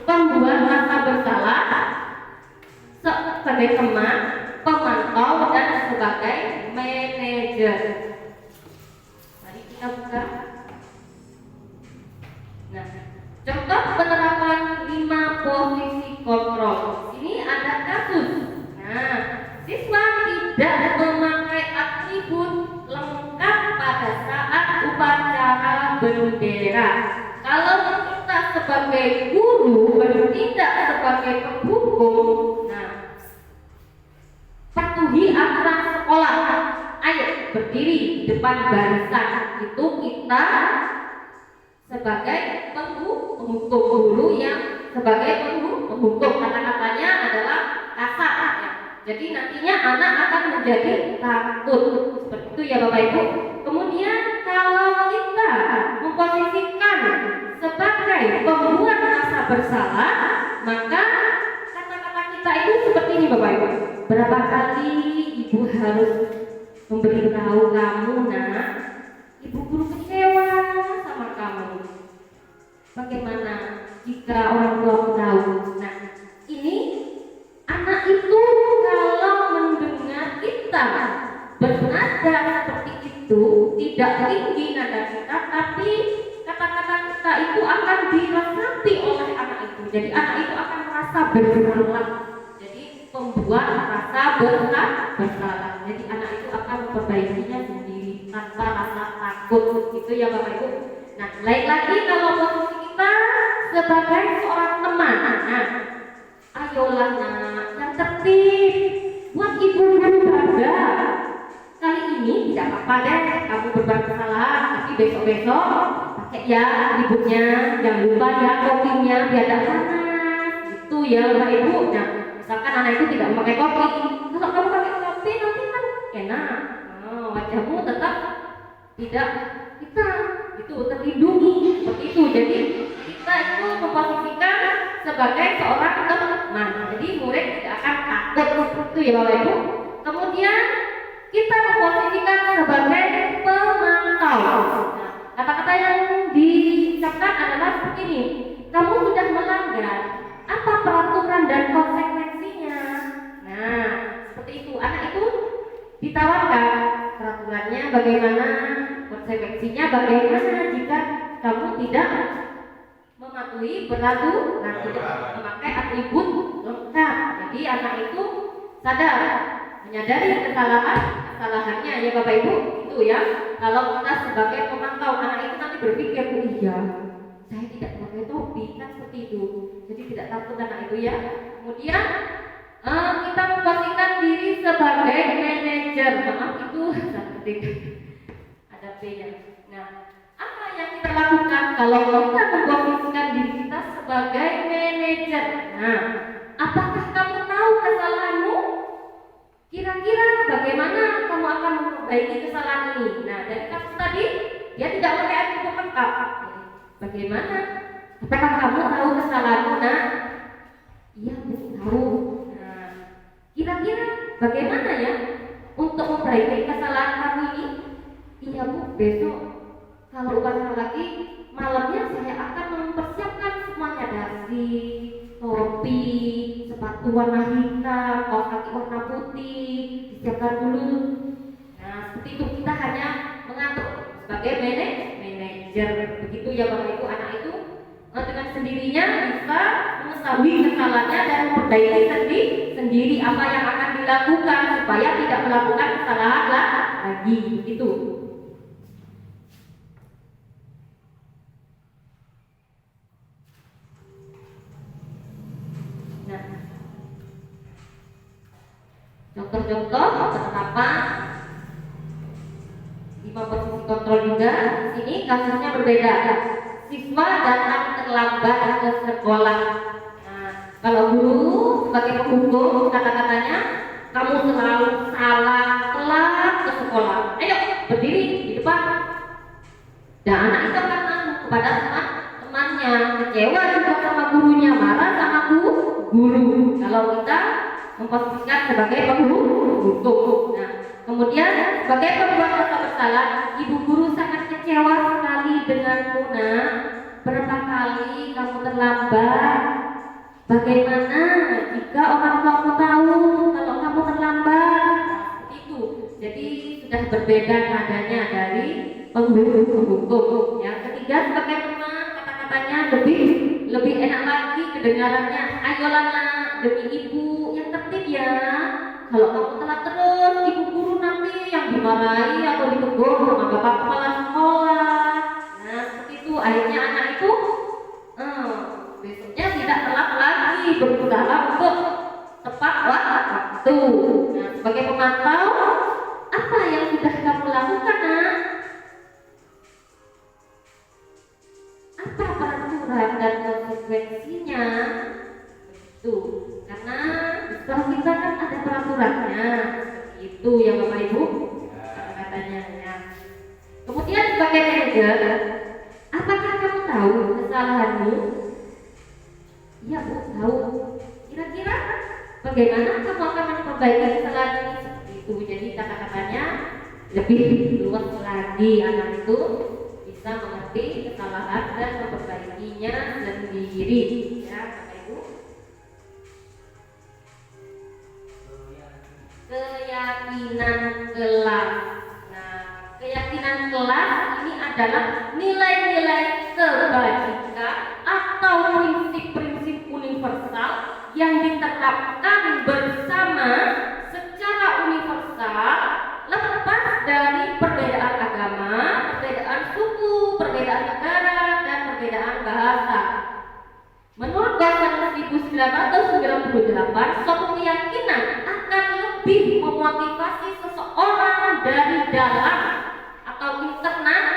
pembuat rasa bersalah sebagai teman, pemantau dan sebagai manajer. Mari bisa? Nah, contoh penerapan 5 posisi kontrol. Ini ada kasus. Nah, siswa tidak memakai atribut lengkap pada saat upacara bendera. Kalau kita sebagai guru bertindak sebagai penghukum, nah, patuhi aturan sekolah. Ayo berdiri di depan barisan. Itu kita sebagai penghukum, guru yang sebagai penghukum. Kata-katanya adalah kasar ya. Jadi nantinya anak akan menjadi takut. Seperti itu ya Bapak Ibu. Kemudian kalau kita memposisikan sebagai pembuat rasa bersalah, maka kata-kata kita itu seperti ini Bapak Ibu. Berapa kali ibu harus memberitahu kamu, nak, ibu guru kecewa sama kamu. Bagaimana jika orang tua tahu? Nah, ini anak itu kalau mendengar kita bernada seperti itu, tidak tinggi nada kita, tapi kata-kata kita itu akan dirasapi oleh anak itu. Jadi anak itu akan merasa bersalah. Jadi pembuat rasa bersalah. Jadi anak itu akan memperbaikinya sendiri tanpa rasa takut. Gitu ya Bapak Ibu. Nah, lain lagi kalau posisi kita sebagai seorang teman. Nah, ayolah nak, yang tertib, buat ibu guru bangga. Kali ini tidak apa-apa deh, kamu berbuat kesalahan, tapi besok-besok pakai ya ributnya, jangan lupa ya kopinya biar tidak panas. Itu ya Bapak Ibu. Nah, misalkan anak itu tidak memakai kopi, kalau kamu pakai kopi nanti kan enak. Wajahmu tetap tidak hitam, itu terlindungi seperti itu. Jadi kita itu memposisikan sebagai seorang teman. Jadi murid tidak akan takut seperti itu ya Bapak Ibu. Kemudian kita memposisikan sebagai pemantau. Nah, kata-kata yang diucapkan adalah seperti ini. Kamu sudah melanggar, apa peraturan dan konsekuensinya? Nah, seperti itu. Anak itu ditawarkan peraturannya bagaimana, konsekuensinya bagaimana jika kamu tidak mematuhi peraturan, tidak memakai atribut lengkap. Jadi anak itu sadar, menyadari kesalahannya ya Bapak Ibu. Itu ya. Kalau kita sebagai pemantau, anak itu nanti berpikir, oh iya, saya tidak pakai topi, kan seperti itu. Jadi tidak takut anak itu ya. Kemudian kita memposisikan diri sebagai manajer. Maaf itu ketik ada P-nya. Nah, apa yang kita lakukan kalau kita memposisikan diri kita sebagai manajer? Nah, apakah kamu tahu kesalahanmu? Kira-kira bagaimana kamu akan memperbaiki kesalahan ini? Nah, dari kasus tadi dia tidak pakai atribut lengkap. Bagaimana? Apakah kamu tahu kesalahanmu? Nah, iya, tahu. Nah, kira-kira bagaimana ya untuk memperbaiki kesalahan kamu ini? Iya Bu, besok kalau upacara lagi malamnya saya akan mempersiapkan semuanya, dasi, topi, sepatu warna hitam, kaos kaki warna putih, disiapkan dulu. Nah, seperti itu kita hanya mengatur sebagai manajer. Begitu ya Bapak Ibu. Anak itu dengan sendirinya bisa mengetahui kesalahannya dan memperbaiki sendiri apa yang akan dilakukan supaya tidak melakukan kesalahan lagi. Begitu. Nah, contoh-contoh penerapan 5 posisi kontrol juga. Ini kasusnya berbeda. Siswa datang terlambat ke sekolah. Nah, kalau guru sebagai penghukum, kata-katanya kamu selalu salah, telat ke sekolah. Ayo berdiri di depan. Dan anak itu akan malu kepada teman-temannya, kecewa juga sama gurunya, marah sama guru. Kalau kita memposisikan sebagai penghukum. Nah, kemudian sebagai pembuat rasa bersalah, ibu guru sangat kecewa sekali denganmu, nak. Berapa kali kamu terlambat? Bagaimana jika orang tuamu tahu kalau kamu terlambat? Nah, itu. Jadi sudah berbeda nadanya dari penghukum. Yang ketiga sebagai teman, kata-katanya lebih enak lagi kedengarannya. Ayolah nak, demi ibu yang tertib ya. Kalau kamu telat terus, ibu guru nanti yang dimarahi atau ditegur sama bapak kepala sekolah. Nah seperti itu, akhirnya anak itu besoknya tidak telat lagi, berusaha untuk tepat waktu. Nah sebagai pemantau, apa yang sudah kamu lakukan nak? Apa peraturan dan konsekuensinya? Itu karena di sekolah kita kan ada peraturannya. Itu ya Bapak Ibu katanya ya. Kemudian sebagai manajer, apakah kamu tahu kesalahanmu? Iya Bu, tahu. Kira-kira bagaimana kamu akan memperbaiki kesalahan ini? Seperti itu. Jadi kata-katanya lebih luas lagi, anak itu bisa mengerti kesalahan dan memperbaikinya sendiri ya Bapak Ibu. Keyakinan kelas. Nah, keyakinan kelas ini adalah nilai-nilai kebajikan atau prinsip-prinsip universal yang diterapkan bersama secara universal lepas dari perbedaan agama, perbedaan suku, perbedaan negara, dan perbedaan bahasa. Menurut Bahasa 1998, suatu keyakinan akan lebih memotivasi seseorang dari dalam atau internal.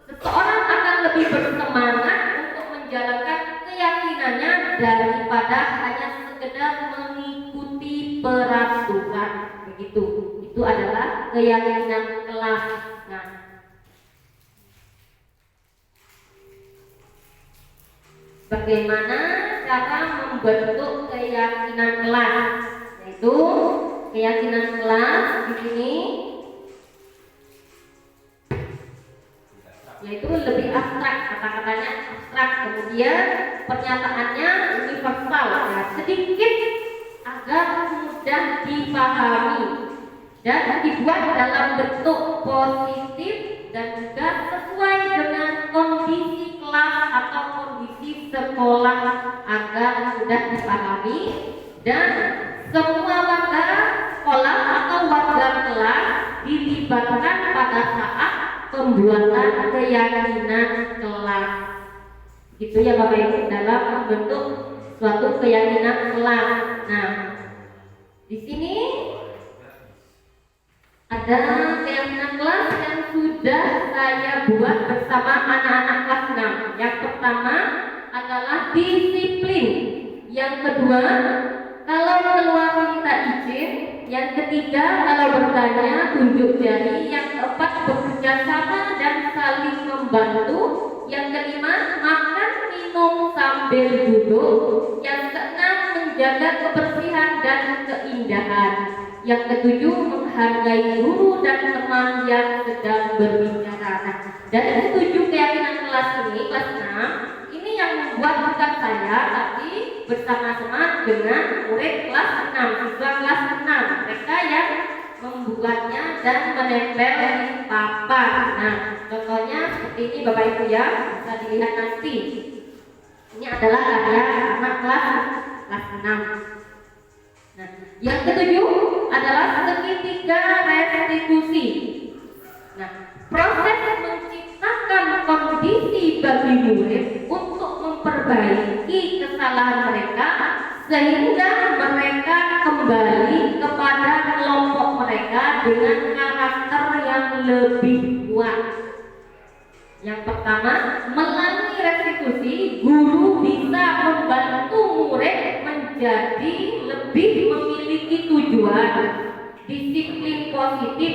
Seseorang akan lebih bersemangat untuk menjalankan keyakinannya daripada hanya sekedar mengikuti peraturan. Begitu. Itu adalah keyakinan kelas. Nah, bagaimana cara membentuk keyakinan kelas? Yaitu keyakinan kelas di sini yaitu lebih abstrak, kata-katanya abstrak, kemudian pernyataannya universal ya, sedikit agar mudah dipahami dan dibuat dalam bentuk positif dan juga sesuai dengan kondisi kelas atau kondisi sekolah agar mudah dipahami dan semua warga sekolah atau warga kelas dilibatkan pada saat pembuatan keyakinan kelas. Itu ya Bapak Ibu dalam membentuk suatu keyakinan kelas. Nah, di sini ada keyakinan kelas yang sudah saya buat bersama anak-anak kelas 6. Yang pertama adalah disiplin. Yang kedua, kalau keluar minta izin. Yang ketiga, kalau bertanya tunjuk jari. Yang keempat, bekerja sama dan saling membantu. Yang kelima, makan minum sambil duduk. Yang keenam, menjaga kebersihan dan keindahan. Yang ketujuh, menghargai guru dan teman yang sedang berbicara. Nah, dari ketujuh keyakinan kelas ini, kelas 6, ini yang membuat bukan saya, tapi bersama-sama dengan murid kelas 6, siswa kelas 6. Mereka yang membuatnya dan menempel di papan. Nah, contohnya seperti ini Bapak Ibu ya, bisa dilihat nanti. Ini adalah karya anak kelas 6. Nah, yang ketujuh adalah segitiga restitusi. Nah, proses menciptakan kondisi bagi murid untuk memperbaiki kesalahan mereka sehingga mereka kembali kepada kelompok mereka dengan karakter yang lebih kuat. Yang pertama, melalui restitusi, guru bisa membantu murid menjadi lebih memiliki tujuan, disiplin positif,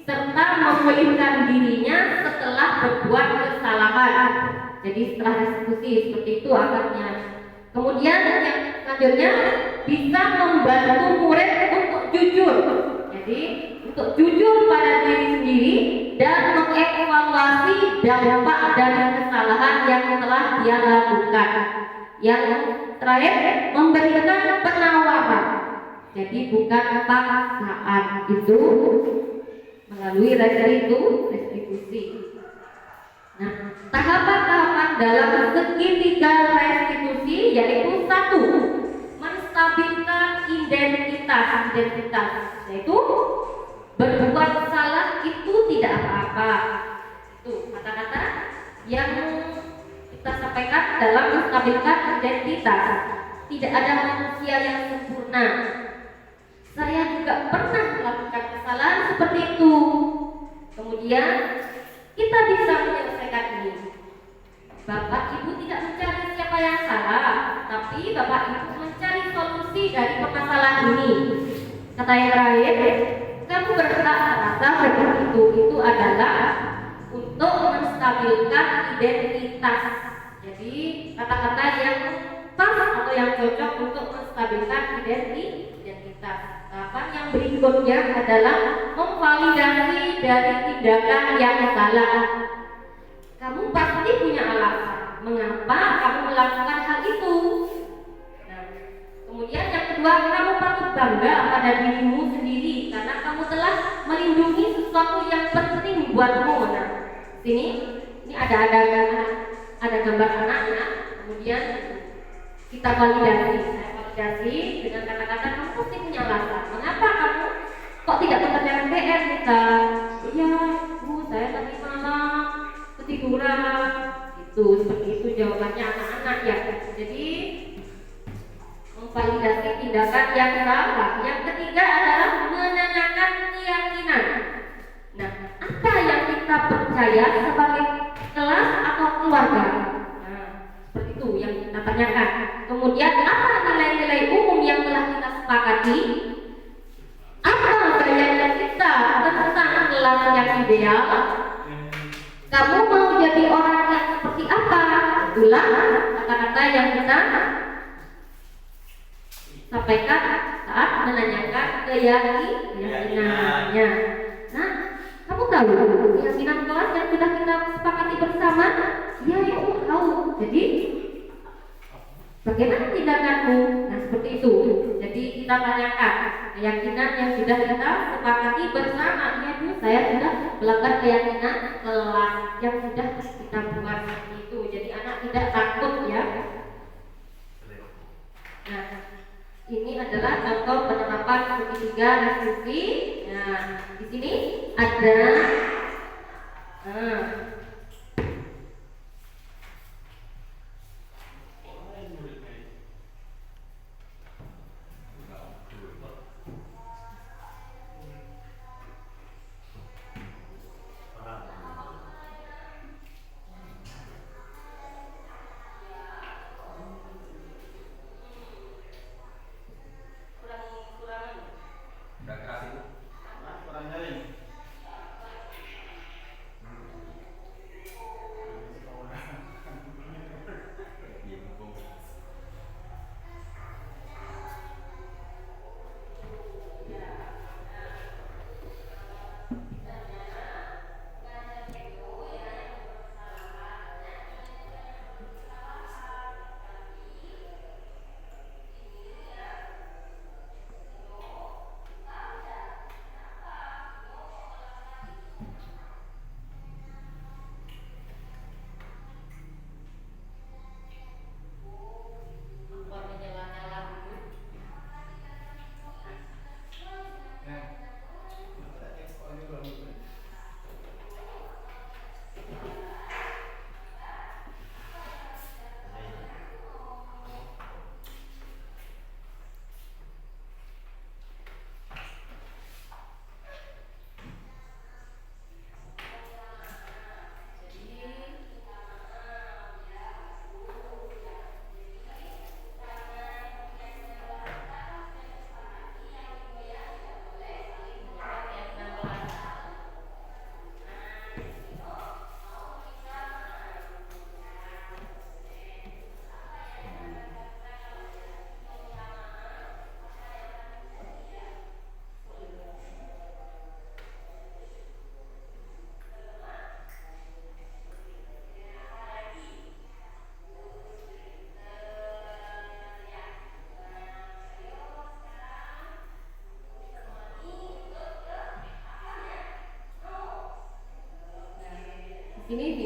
serta memulihkan dirinya setelah berbuat kesalahan. Jadi setelah restitusi seperti itu akarnya. Kemudian yang selanjutnya bisa membantu murid untuk jujur. Jadi untuk jujur pada diri sendiri dan mengevaluasi dampak dari kesalahan yang telah dia lakukan. Yang terakhir, memberikan penawaran. Jadi bukan paksaan. Itu melalui restitusi. Nah, tahapan-tahapan dalam segitiga restitusi yaitu satu, menstabilkan identitas, yaitu berbuat salah itu tidak apa-apa. Itu kata-kata yang kita sampaikan dalam menstabilkan identitas. Tidak ada manusia yang sempurna. Saya juga pernah melakukan kesalahan seperti itu. Kemudian kita bisa menyelesaikan ini. Bapak Ibu tidak mencari siapa yang salah, tapi Bapak Ibu mencari solusi dari permasalahan ini. Kata yang terakhir, kamu berhak merasa seperti itu adalah untuk menstabilkan identitas. Jadi kata-kata yang pas atau yang cocok untuk menstabilkan identitas. Tahapan yang berikutnya adalah memvalidasi dari tindakan yang salah. Kamu pasti punya alasan mengapa kamu melakukan hal itu. Nah, kemudian yang kedua, kamu patut bangga pada dirimu sendiri karena kamu telah melindungi sesuatu yang penting buatmu. Nah, ini ada gambar anaknya. Kemudian kita validasi dengan kata-kata kamu pasti punya alasan. Mengapa kamu kok tidak mengerjakan PR kita? Iya, Bu, saya tadi malam ketiduran. Itu seperti itu jawabannya anak-anak ya. Jadi memvalidasi tindakan yang salah. Yang ketiga adalah menanyakan keyakinan. Nah, apa yang kita percaya sebagai kelas atau keluarga? Nah, seperti itu yang kita tanyakan. Kemudian apa nilai-nilai umum yang telah kita sepakati? Apa gaya kita tentang kelas yang ideal? Kamu mau jadi orang yang seperti apa? Itulah kata-kata yang kita sampaikan saat menanyakan keyakinannya. Nah, kamu tahu keyakinan kelas yang sudah kita sepakati bersama? Ya, aku tahu. Jadi bagaimana tindakanmu? Nah, seperti itu. Jadi kita tanyakan keyakinan yang sudah kita sepakati bersama. Ya, Bu, saya sudah melanggar keyakinan kelas yang sudah kita buat seperti itu. Jadi anak tidak takut ya. Nah, ini adalah contoh penerapan segitiga restitusi. Nah, di sini ada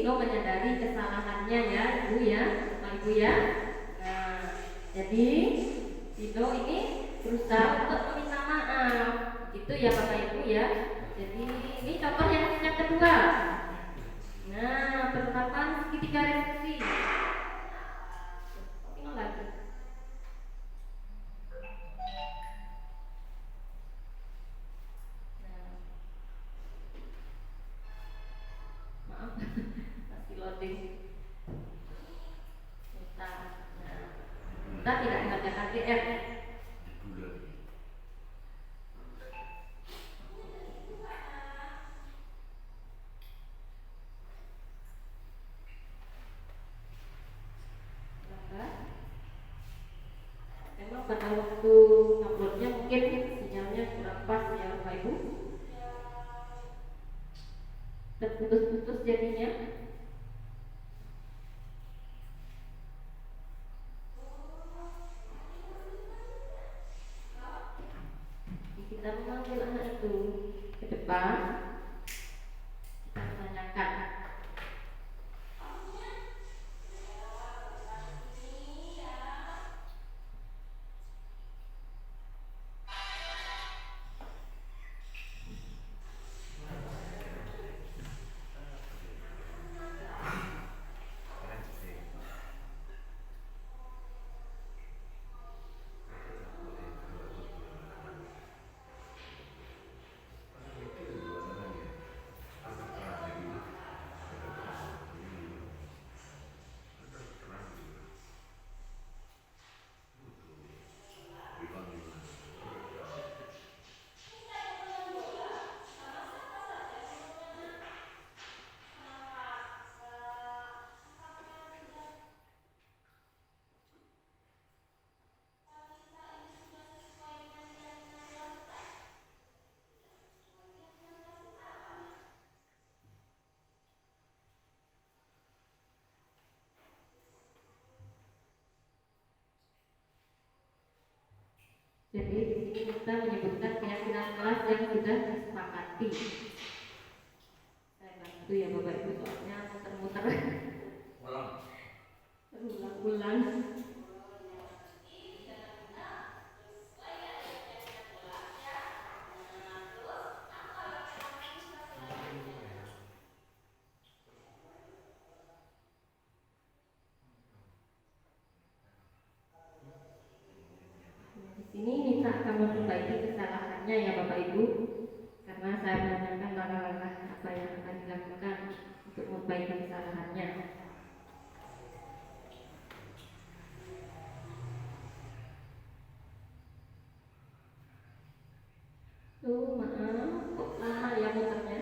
Dino menyadari kesalahannya ya Ibu ya, Bapak Ibu ya. Nah, jadi Dino ini berusaha untuk meminta maaf, gitu ya Bapak Ibu ya. Jadi ini contoh yang kedua. Nah, penerapan segitiga reaksi. Ini lagi. Nah, maaf, masih loading. Kita tidak mengerjakan PR. Memang pada waktu uploadnya mungkin sinyalnya kurang pas ya Bapak Ibu, terputus-putus jadinya. Kita memanggil anak itu ke depan, kita tanyakan. Jadi di sini kita menyebutkan keyakinan kelas yang sudah disepakati. Saya bantu ya Bapak Ibu, soalnya muter-muter berulang-ulang. Ini kita akan memperbaiki kesalahannya ya Bapak Ibu, karena saya menanyakan langkah-langkah apa yang akan dilakukan untuk memperbaiki kesalahannya. Tuh maaf, kok lama ya muternya.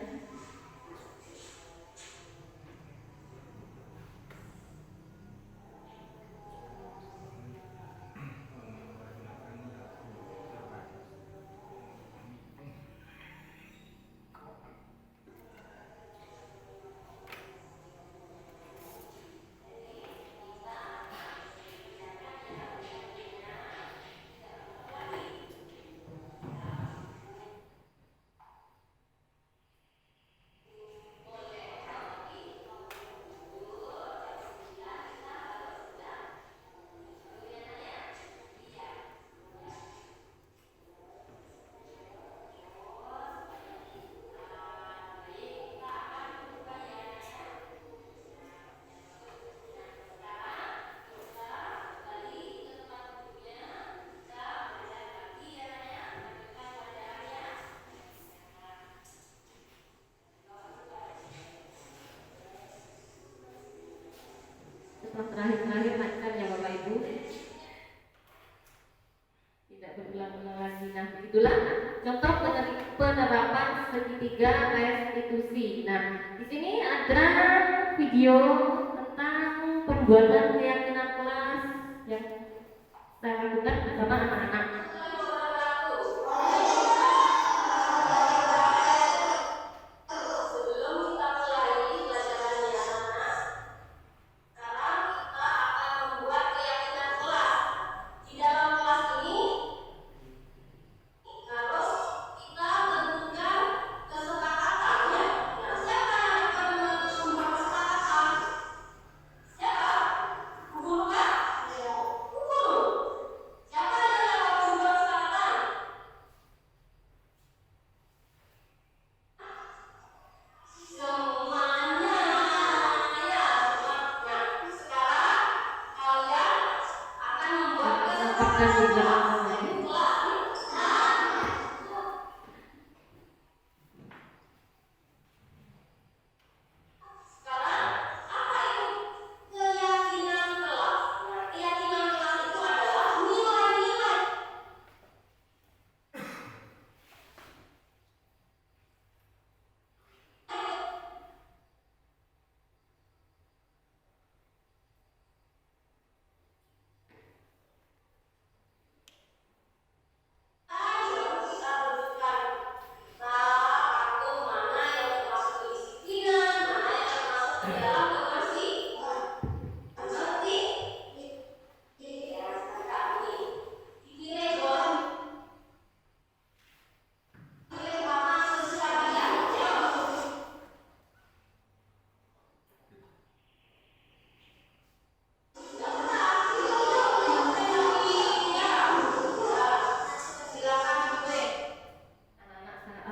Setelah terakhir lancar ya Bapak Ibu, tidak berulang-ulang lagi. Nah, itulah contoh penerapan segitiga restitusi. Nah, di sini ada video tentang pembuatan keyakinan kelas yang saya lakukan bersama anak-anak. Kesepakatan ya. Siapa yang akan Silakan di belakang saya.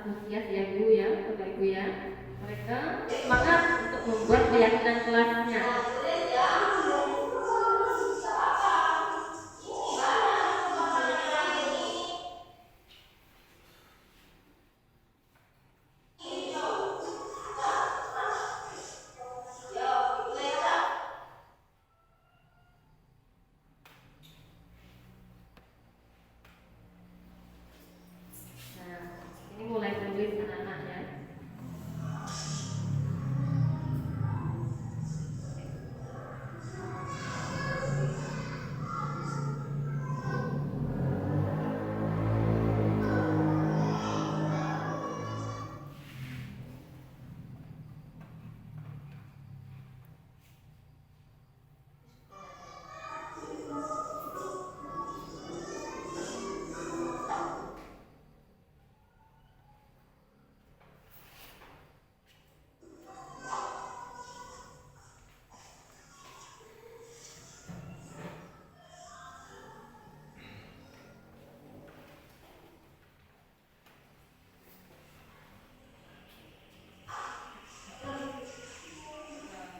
Antusias ya Bu ya, Bapak Ibu ya. Mereka semangat untuk membuat keyakinan kelasnya. Nah, ini mulai menulis anak-anaknya.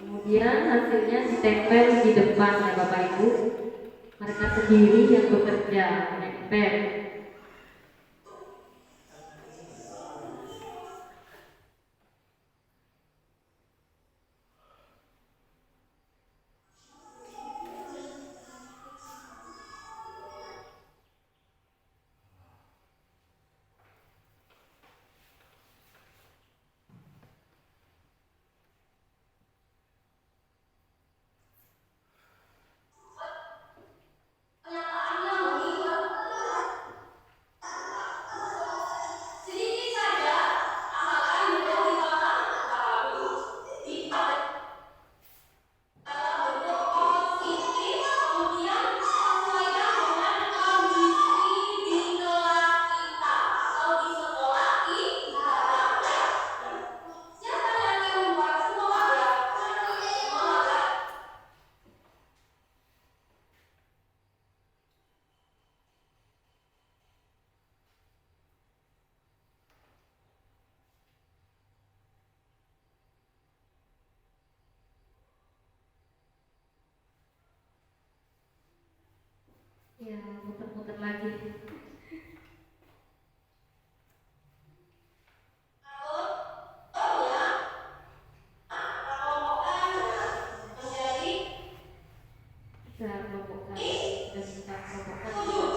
Kemudian hasilnya ditempel di depan ya Bapak Ibu. Mereka sendiri yang bekerja menempel. Ya, muter-muter lagi. Bisa kelompokkan dan kita kelompokkan juga.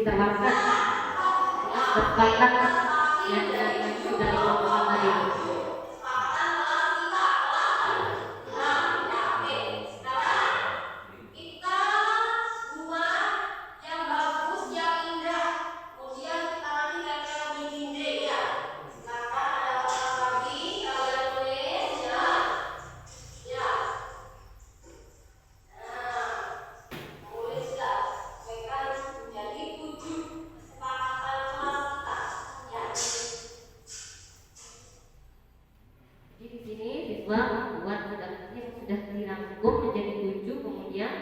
ditawarkan bersepakat yang sudah dilakukan tadi. Jadi di sini siswa membuat yang sudah dirangkum menjadi 7, kemudian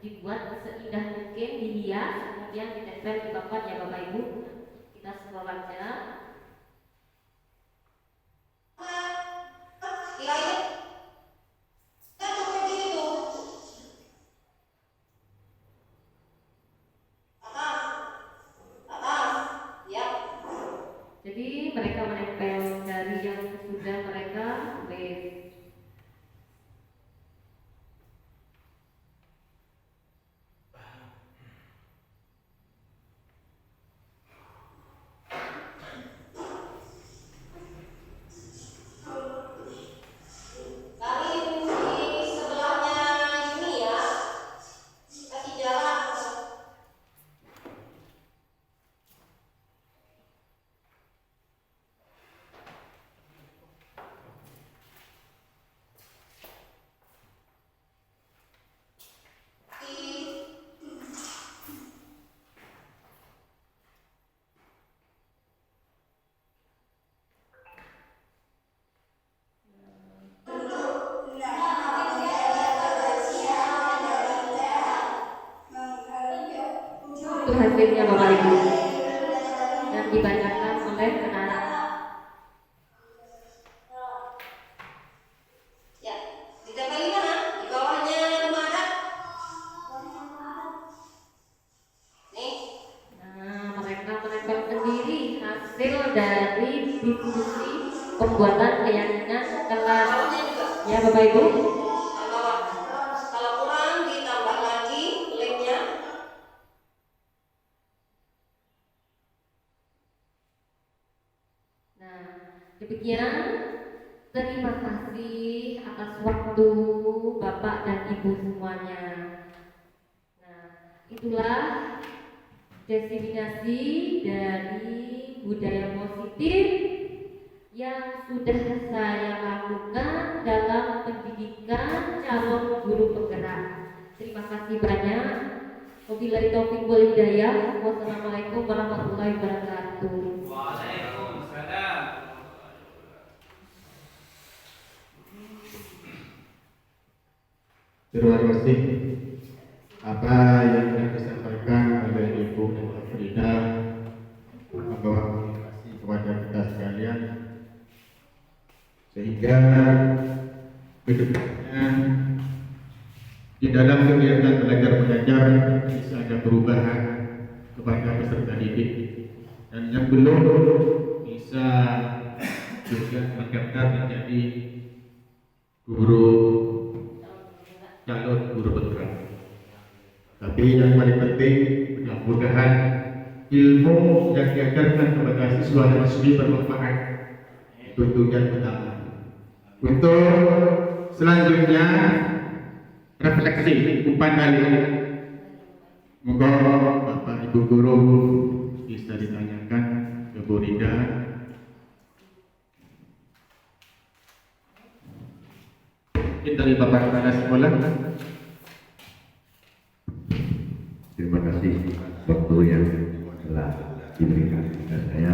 dibuat seindah mungkin, dihias, kemudian ditempel di papan ya Bapak Ibu. Kita scroll aja. Jadi mereka menempel dari yang sudah mereka tulis. Itu hasilnya Bapak Ibu yang dibacakan oleh anak-anak. Ya, ditempel di mana? Di bawahnya rumah adat. Nih. Nah, mereka menempel sendiri hasil dari diskusi pembuatan keyakinan kelas ya Bapak Ibu. Kalau kurang ditambah lagi linknya. Nah, demikian. Terima kasih atas waktu Bapak dan Ibu semuanya. Nah, itulah diseminasi dari budaya positif yang sudah saya lakukan dalam pendidikan calon guru penggerak. Terima kasih banyak. Wabillahi taufiq wal hidayah. Wassalamualaikum warahmatullahi wabarakatuh. Waalaikumsalam. Terima kasih apa yang sudah disampaikan oleh Ibu Frida membawa motivasi kepada kita sekalian sehingga kedepannya di dalam kegiatan belajar mengajar bisa ada perubahan kepada peserta didik dan yang belum bisa juga mendaftar menjadi guru calon guru penggerak. Tapi yang paling penting mudah-mudahan ilmu yang diajarkan kepada siswa dan siswi bermanfaat. Itu tujuan utama. Untuk selanjutnya refleksi umpan balik. Moga Bapak Ibu guru bisa ditanyakan ke Bu Rida. Dari Bapak Kepala Sekolah. Terima kasih waktu yang telah diberikan kepada saya.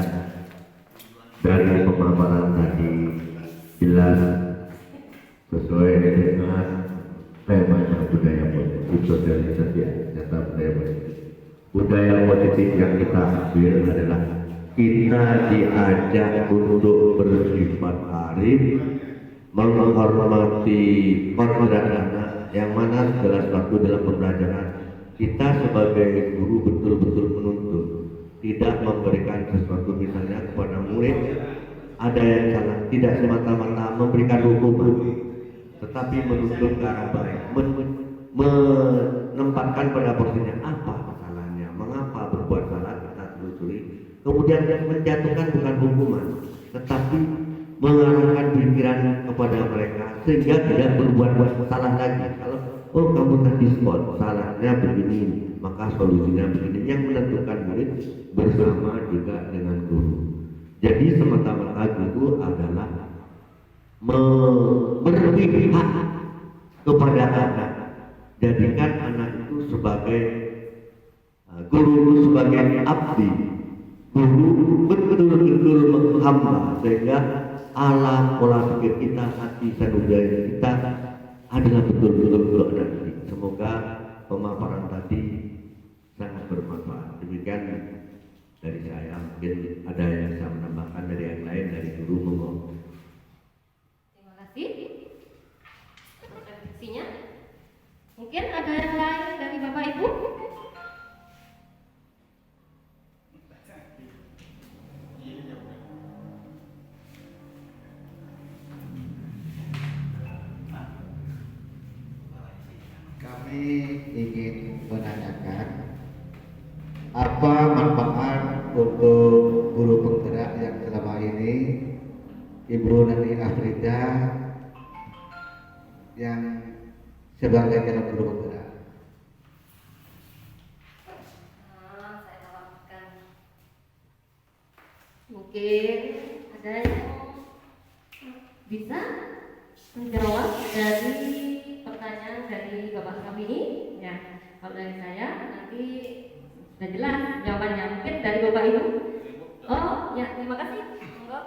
Dari pemaparan tadi jelas sesuai dengan tema budaya positif, sosialisasi nyata budaya positif. Budaya positif yang kita ambil adalah kita diajak untuk bersifat arif, menghormati korban dan anak, yang mana segala sesuatu dalam pembelajaran kita sebagai guru betul-betul menuntut, tidak memberikan sesuatu misalnya kepada murid ada yang salah, tidak semata-mata memberikan hukuman, tetapi menuntut ke arah baik, menempatkan pada porsinya apa kesalahannya, mengapa berbuat salah, menjatuhkan bukan hukuman, tetapi mengarahkan pikiran kepada mereka sehingga tidak berbuat salah lagi. Kalau oh kamu tadi spot salahnya begini, maka solusinya begini. Yang menentukan murid bersama juga dengan guru. Jadi semata-mata guru adalah memberi hak kepada anak. Jadikan anak itu sebagai guru, sebagai abdi. Guru betul-betul menghamba sehingga alam pola pikir kita, hati sanubari kita adalah betul-betul ada. Semoga pemaparan tadi sangat bermanfaat. Demikian dari saya. Mungkin ada yang bisa menambahkan dari yang lain, dari guru monggo. Terima kasih. Refleksinya. Mungkin ada yang lain dari Bapak Ibu? Kami ingin menanyakan apa manfaat untuk guru penggerak yang selama ini Ibu Nani Afrida yang sebagai calon guru penggerak. Saya jawabkan. Mungkin ada yang bisa menjawab dari pertanyaan dari Bapak kami ini. Ya, kalau dari saya nanti sudah jelas jawabannya. Mungkin dari Bapak Ibu. Oh, ya, terima kasih. Monggo.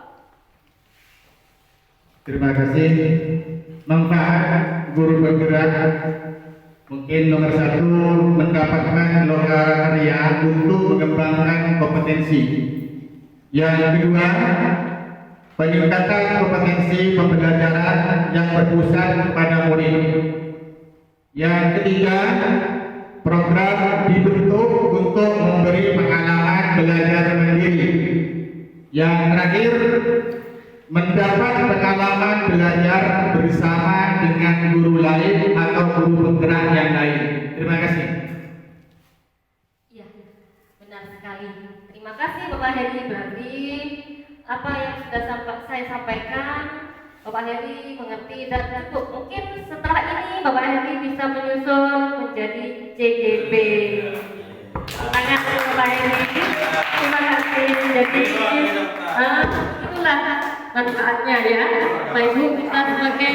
Terima kasih. Manfaat guru penggerak mungkin nomor satu, mendapatkan lokal karya untuk mengembangkan kompetensi. Yang kedua, peningkatan kompetensi pembelajaran yang berpusat pada murid. Yang ketiga, program dibentuk untuk memberi pengalaman belajar mandiri. Yang terakhir, mendapat pengalaman belajar bersama dengan guru lain atau guru penggerak yang lain. Terima kasih. Iya, benar sekali. Terima kasih Bapak Heri. Berarti apa yang sudah saya sampaikan, Bapak Heri mengerti dan cukup. Mungkin setelah ini Bapak Heri bisa menyusul menjadi CGP. Tangan Bapak Heri. Terima kasih. Jadi itulah manfaatnya ya. Bapak Ibu, kita sebagai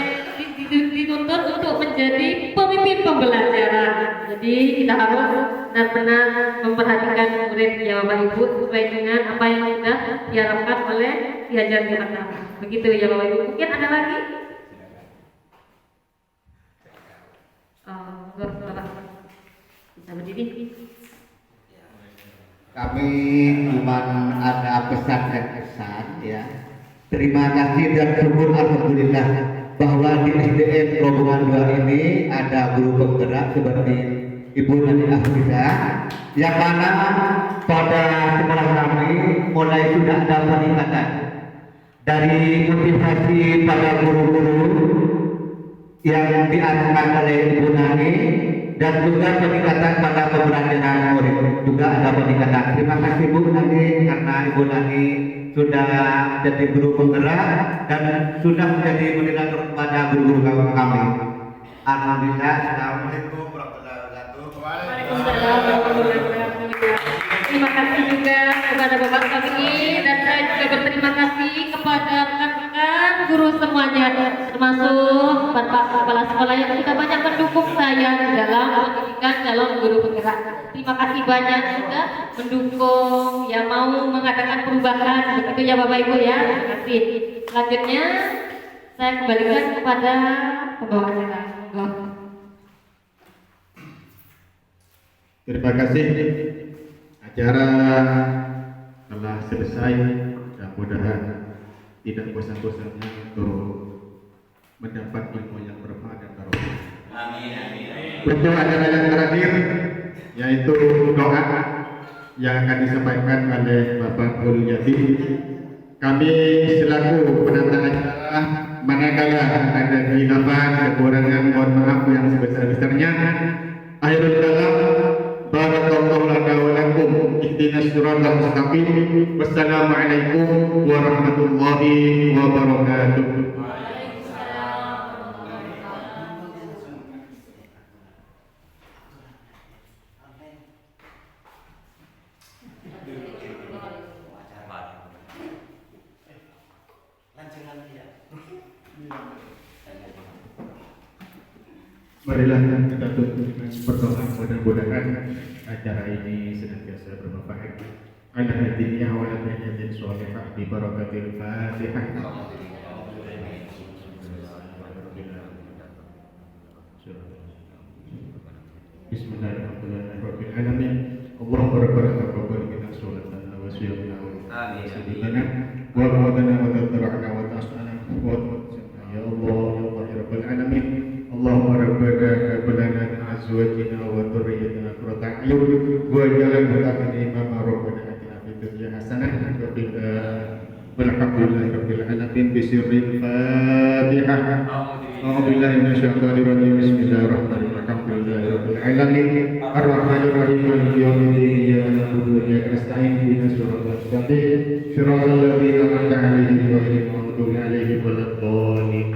dituntut untuk menjadi pemimpin pembelajaran. Jadi kita harus benar-benar memperhatikan murid ya Bapak Ibu sesuai dengan apa yang sudah diharapkan oleh Ki Hajar Dewantara. Begitu ya Bapak Ibu. Mungkin ada lagi? Bapak bisa berdiri. Kami cuma ada pesan dan kesan ya. Terima kasih dan syukur alhamdulillah bahwa di SDN Rombongan 2 ini ada guru penggerak seperti Ibu Nani Afrida yang mana pada sekolah kami mulai sudah ada peningkatan dari motivasi pada guru-guru yang diarahkan oleh Ibu Nani dan juga peningkatan pada pembelajaran murid juga ada peningkatan. Terima kasih Bu Nani karena Ibu Nani sudah menjadi guru penggerak dan sudah menjadi moderator kepada guru-guru kami. Alhamdulillah. Assalamualaikum warahmatullahi wabarakatuh. Waalaikumsalam warahmatullahi wabarakatuh. Terima kasih juga kepada Bapak kami dan saya juga berterima kasih kepada rekan-rekan guru semuanya termasuk Bapak Kepala Sekolah yang sudah banyak mendukung saya dalam pendidikan calon guru penggerak. Terima kasih banyak sudah mendukung ya mau mengadakan perubahan begitu ya Bapak Ibu ya. Terima kasih. Selanjutnya saya kembalikan kepada pembawa acara. Terima kasih. Acara telah selesai. Mudah-mudahan tidak bosan-bosannya untuk mendapat ilmu yang bermanfaat dan barokah. Amin. Untuk acara yang terakhir yaitu doa yang akan disampaikan oleh Bapak Guru Yati. Kami selaku penata acara manakala ada khilafan kekurangan mohon maaf yang sebesar-besarnya. Akhirul kalam barakallahu lana wa lakum ihdina ihdinas siratal mustaqim. Wassalamualaikum warahmatullahi wabarakatuh. Marilah kita tutup dengan berdoa, mudah-mudahan acara ini senantiasa bermanfaat. Ala hadiniya wa ala niyatin sholihah bi barakatil Fatihah. Bismillahirrahmanirrahim. Allahumma rabbana taqabbal minna sholatana wa siyamana wa salina wa ramadana wa tadarra'na wa ta'asana wa ya Allah ya Allah ya rabbal alamin. Allahumma rabbana hab lana min azwajina wa dhurriyyatina qurrata a'yun waj'alna muttaqina imama. Rabbana atina fid dunya hasanah wa fil walhamdulillahi rabbil alamin. Bisirril Fatihah. A'udzu billahi minasyaitonir rajim. Bismillahirrahmanirrahim. Alhamdulillahi rabbil alamin. Arrahmanir rahim. Maliki yaumiddin. Iyyaka na'budu wa iyyaka nasta'in. Ihdinas siratal mustaqim. Siratal ladzina an'amta 'alaihim ghairil maghdubi 'alaihim waladdallin.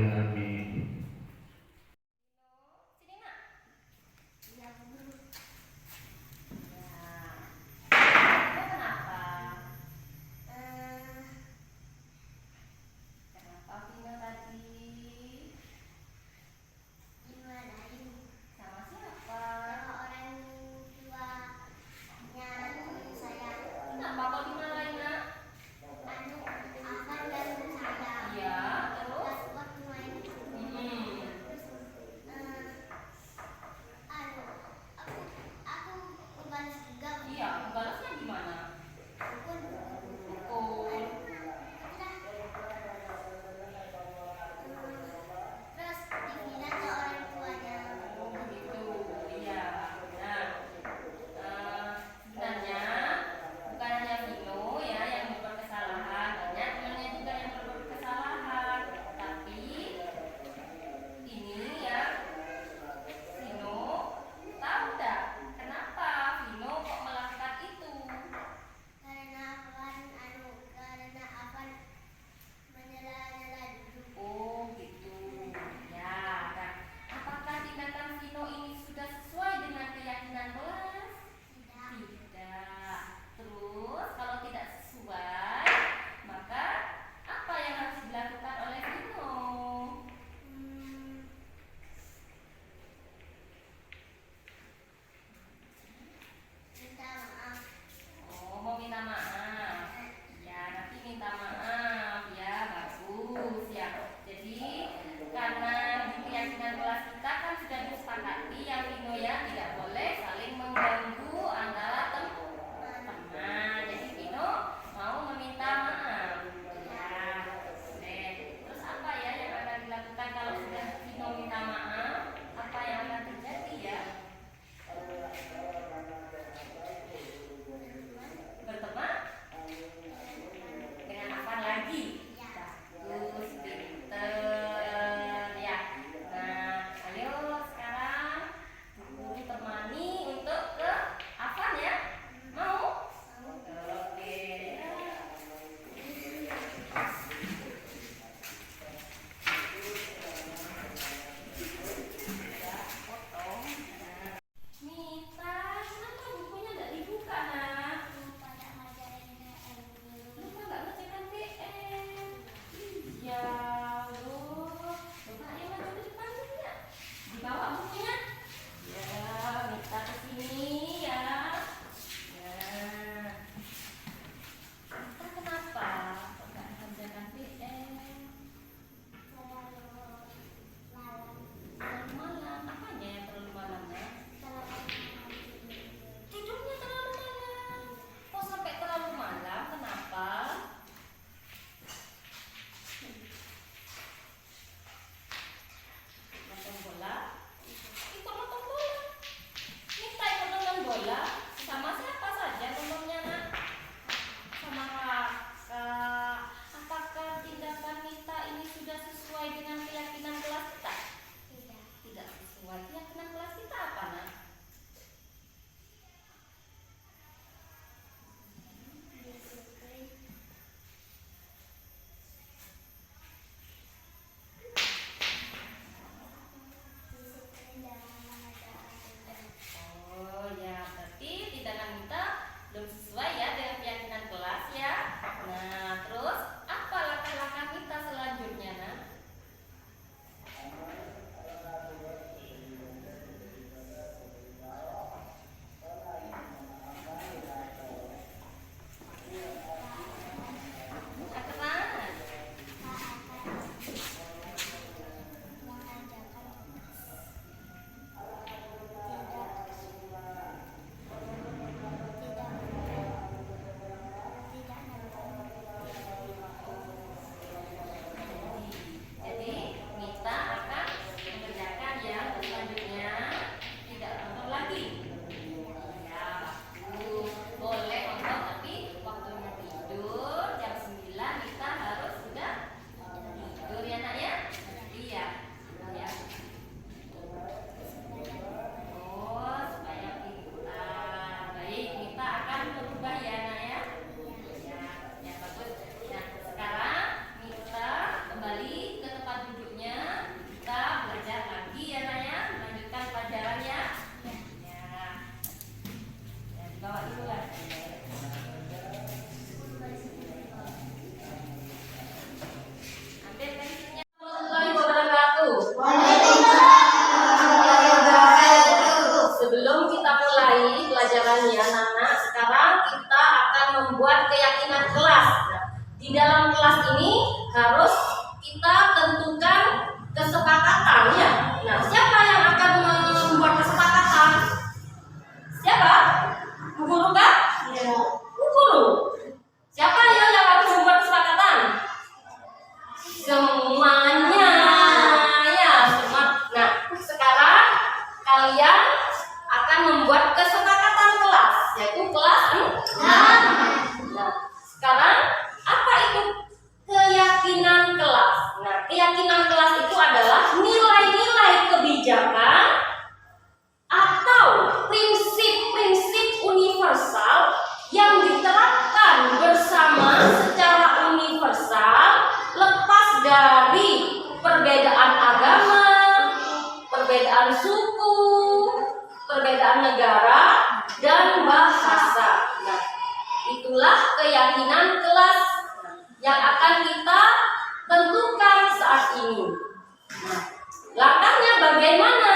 sebelum kita mulai pelajarannya, Nana, sekarang kita akan membuat keyakinan kelas. Nah, di dalam kelas ini harus kita tentukan kesepakatannya. Nah, siapa yang akan membuat kesepakatan? Siapa? Bu Guru kan? Iya. Bu Guru. Siapa yang harus membuat kesepakatan? Semuanya. Ya, semua. Nah, sekarang kalian akan membuat kesepakatan kelas, yaitu kelas 6. Nah, sekarang apa itu keyakinan kelas? Nah, keyakinan kelas itu adalah nilai-nilai kebijakan atau prinsip-prinsip universal yang diterapkan bersama secara universal lepas dari perbedaan agama, perbedaan suku, perbedaan negara, dan bahasa. Nah, itulah keyakinan kelas yang akan kita tentukan saat ini. Nah, langkahnya bagaimana?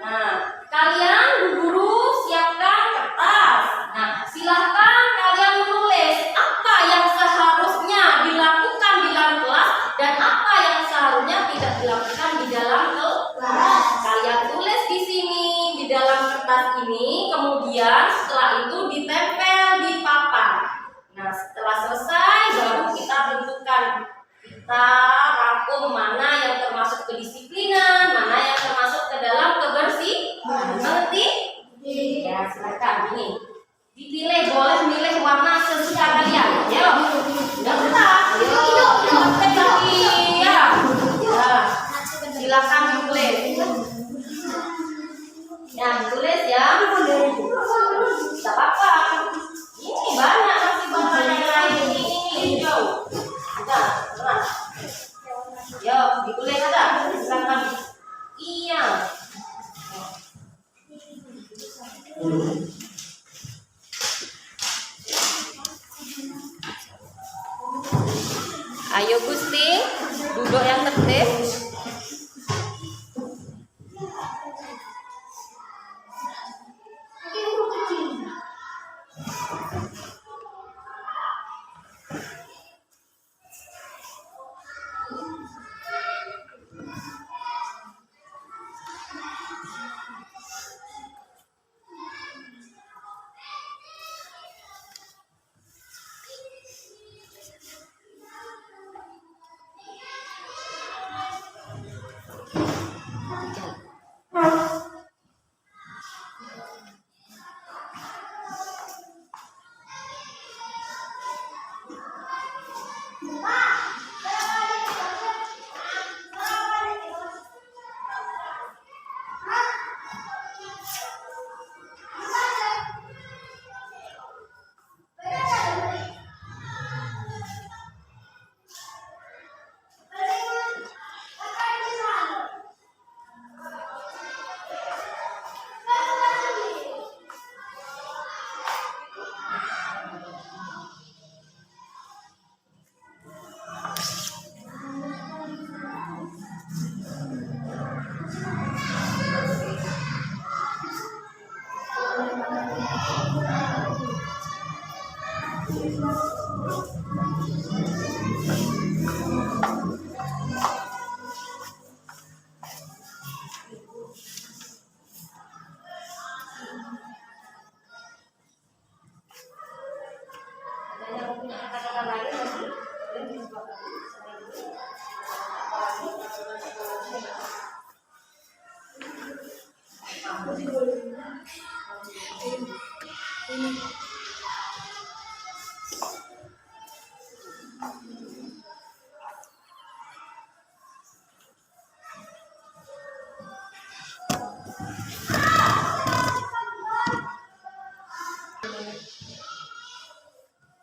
Nah, kalian Bu Guru siapkan kertas. Nah, silahkan kalian menulis apa yang seharusnya dilakukan di dalam kelas dan apa yang seharusnya tidak dilakukan di dalam kelas. Kalian tulis di sini di dalam kertas ini, kemudian setelah itu ditempel di papan. Nah, setelah selesai baru kita tentukan, kita rangkum mana yang termasuk kedisiplinan, mana yang termasuk ke dalam kebersihan. Mengerti? Ya, silakan ini. Dipilih, boleh milih warna sesuka kalian. Ayo. Udah benar. Ayo, lagi. Ya. Ya. Silakan ditulis. Ya, tulis ya. Tidak apa-apa. Ini banyak masih warna yang lain. Ini hijau. Udah, tenang. Yo, ditulis ada. Silakan. Iya. Ayo Gusti, duduk yang tertib.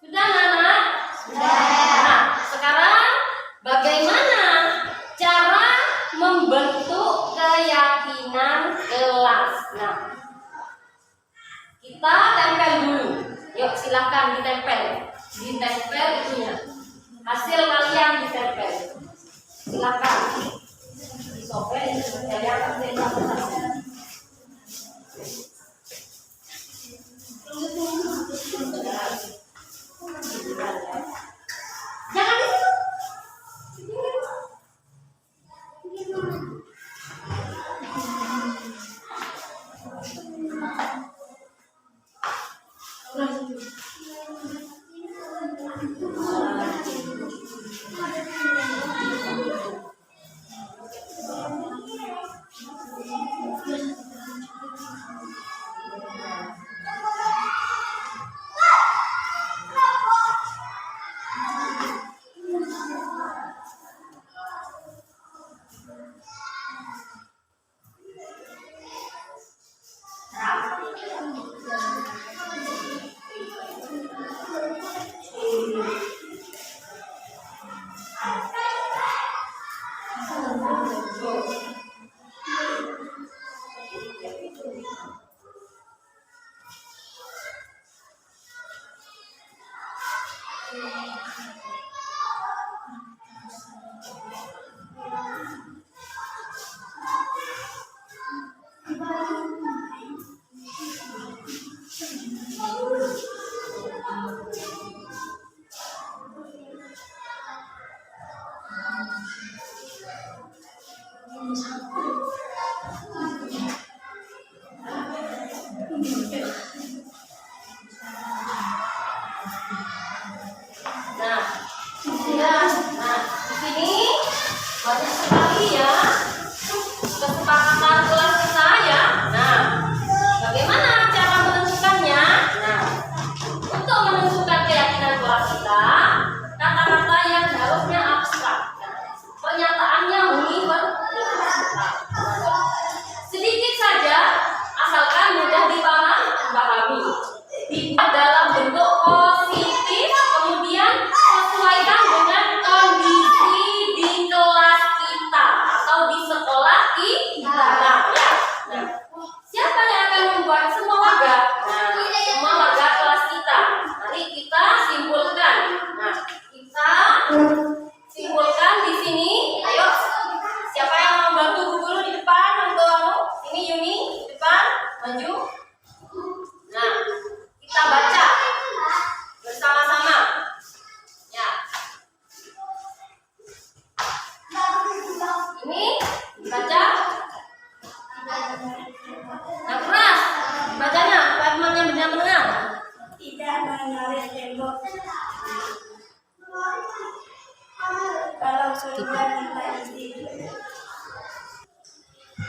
Sudah, Nana? Sudah. Nah, sekarang bagaimana cara membentuk keyakinan kelas? Nah, kita tempel dulu. Yuk, silakan ditempel. Ditempel itunya. Hasil kalian ditempel. Silakan. Disobek, kalian akan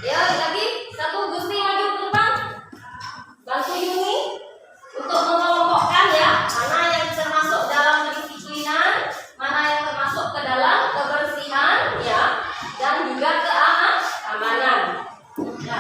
Ya, lagi satu Gusti maju ke depan. Bantu Yuni untuk mengelompokkan ya, mana yang termasuk dalam kedisiplinan, mana yang termasuk ke dalam kebersihan ya, dan juga keamanan. Ya.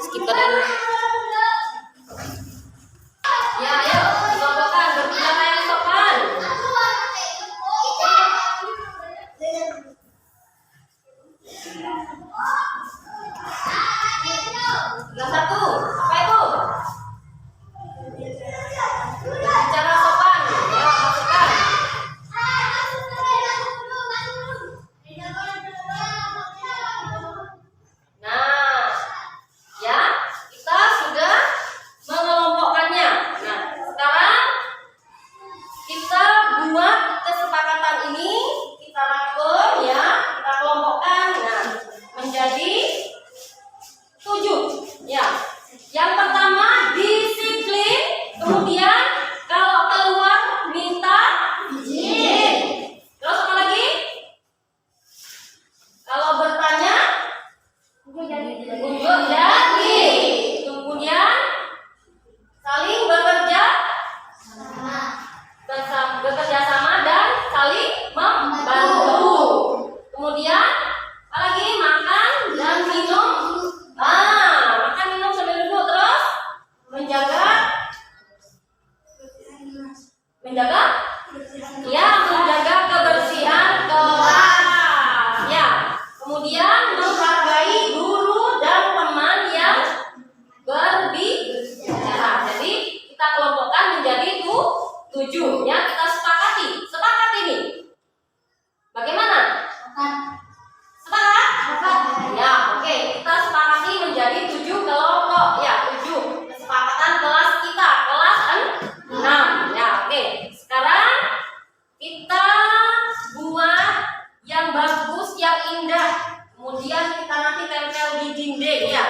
Skip ke dalam. Ya, ayo, dikelompokkan, berbicara yang sopan. Yang satu, apa itu? Berbicara sopan, ya, masukkan. Nah, ya, kita sudah mengelompokkannya. Nah, sekarang kita buat kesepakatan ini, kita rangkum ya, kita kelompokkan. Nah, menjadi 7. Ya, yang pertama disiplin, kemudian kalau keluar minta izin. Terus apa lagi? Kalau bertanya unjuk jati. Kemudian saling bekerja sama dan saling membantu. Kemudian apa lagi? Makan dan minum. Makan minum sambil duduk, terus menjaga kebersihan kelas. Ya. Kemudian menghargai guru dan teman yang berbicara. Jadi kita kelompokkan menjadi 7. Ya, kita sepakati. Sepakat ini. Bagaimana? Sepakat? Ya, oke. Kita sepakati menjadi 7 kelompok. Ya, 7. Kesepakatan kelas kita, kelas 6. Ya, oke. Sekarang kita buat yang bagus, yang indah. Kemudian kita nanti tempel di dinding ya.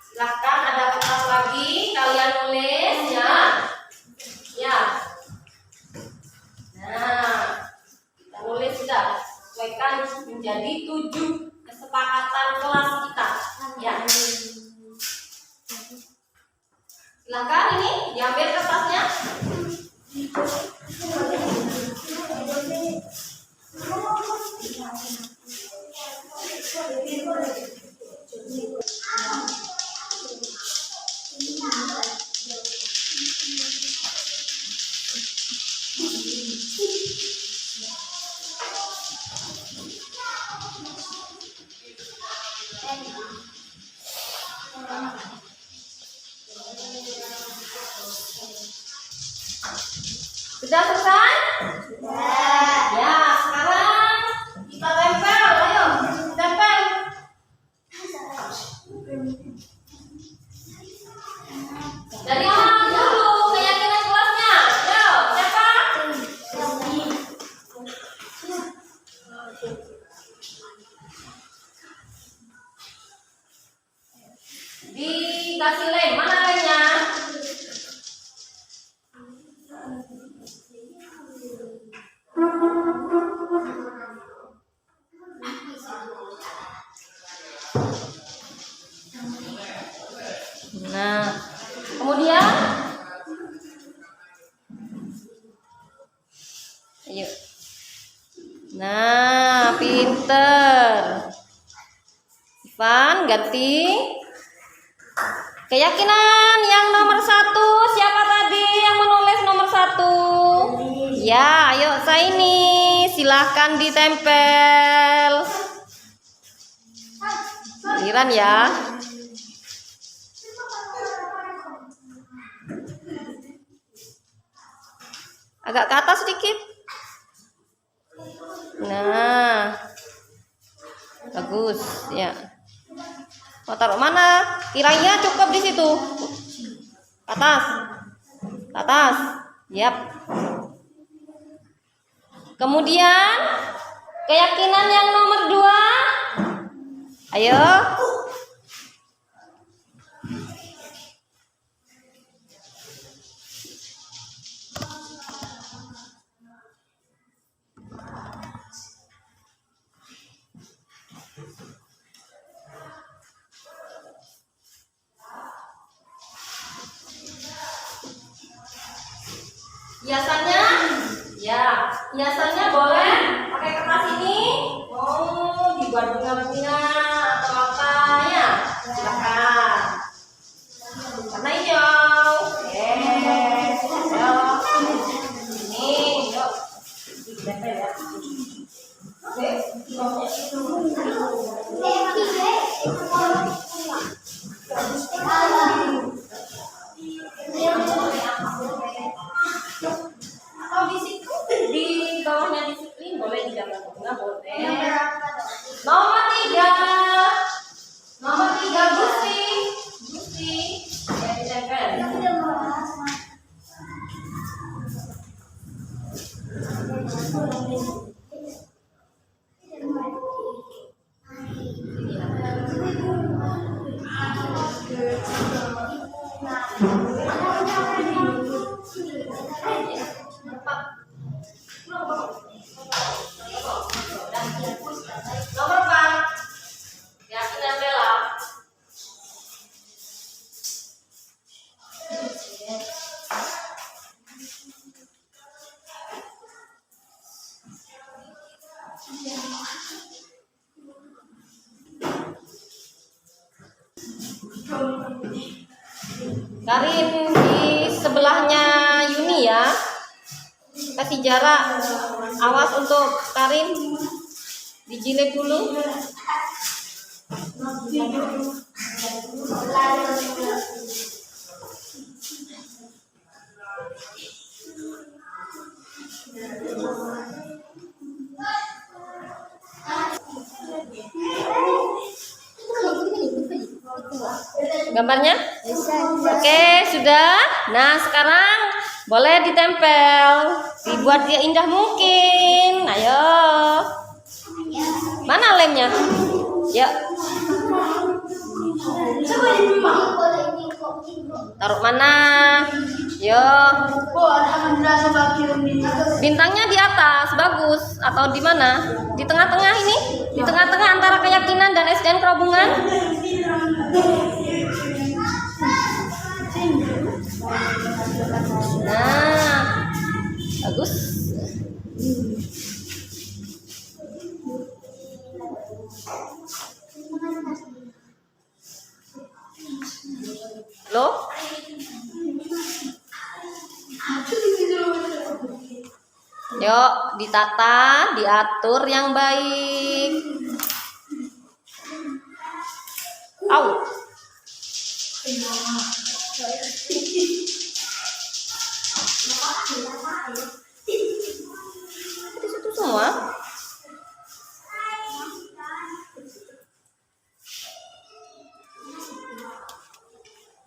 Silahkan ada kertas lagi, kalian nulis ya. Ya. Nah, kita tulis sudah. Sesuaikan menjadi 7 kesepakatan kelas kita. Ya. Silakan ini diambil kertasnya. Sudah selesai? Ya, sekarang kita tempel. Ayo, tempel. Dari mana dulu keyakinan kelasnya? Ayo, siapa? Dikasih lem, mana lemnya? Nah, kemudian ayo. Nah, pinter. Ivan, ganti. Keyakinan yang nomor 1, siapa tadi yang menulis nomor 1? Ya, ayo Saini, silahkan ditempel. Giliran ya. Agak ke atas sedikit. Nah, bagus ya. Mau taruh mana? Kiranya cukup di situ. Atas, atas. Yap. Kemudian keyakinan yang nomor 2. Ayo. Hiasannya, ya, hiasannya boleh pakai kertas ini, mau dibuat bunga-bunga atau apa ya, silakan. Warna hijau, hijau, ini hijau, ditempel ya. Atau di situ di bawahnya disiplin boleh digambar bunga boleh. Nomor 3 Gusti ya ditempel. Nomor 4 keyakinan Bella. Karin di sebelahnya Yuni ya. Kasih jarak. Awas untuk Karin. Dijilid dulu. Gambarnya? Oke, sudah. Nah, sekarang boleh ditempel. Dibuat dia indah mungkin. Ayo. Mana lemnya? Ya. Taruh mana? Yo. Bintangnya di atas, bagus. Atau di mana? Di tengah-tengah ini? Di tengah-tengah antara keyakinan dan SDN Kerobongan? Nah, bagus. Loh? Yuk, ditata, diatur yang baik. Au. Di situ semua.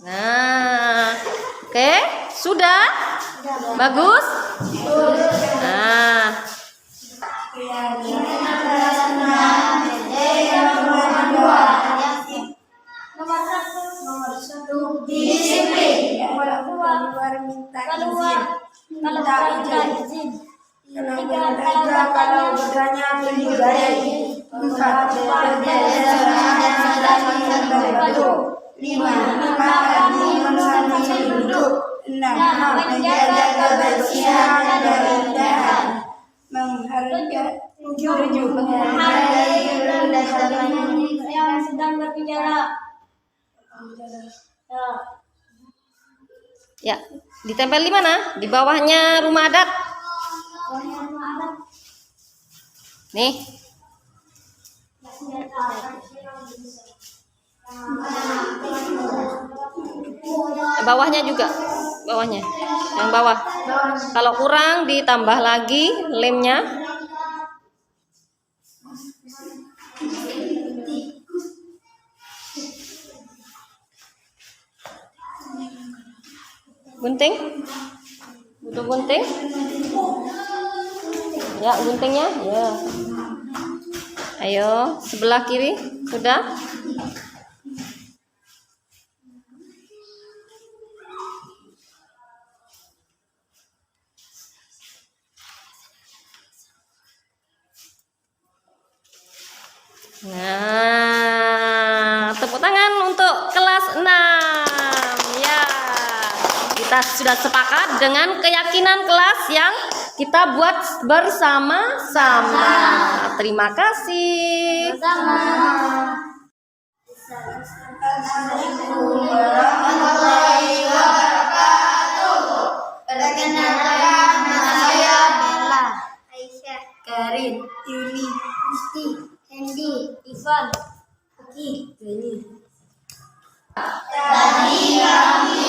Nah, oke, sudah? Bagus? Nah. Disiplin. Minta izin. Kalau bertanya dihargai. 4 5 menghormati duduk. 6 menjaga kebersihan dan keindahan. Menghargai 7 menghargai yang sedang berbicara. Ya, ditempel di mana? Di bawahnya rumah adat. Nih. Bawahnya juga, bawahnya, yang bawah. Kalau kurang ditambah lagi lemnya. Gunting, butuh gunting. Ya, guntingnya, ya. Ayo, sebelah kiri, sudah. Nah, tepuk tangan untuk kelas 6. Ya, kita sudah sepakat dengan keyakinan kelas yang kita buat bersama-sama. Terima kasih. Assalamualaikum warahmatullahi wabarakatuh. Perkenalkan, nama saya Bella, Aisyah, Karin, Yuni, Musti, Hendy, Ivan, Aki, Deni. Tadi kami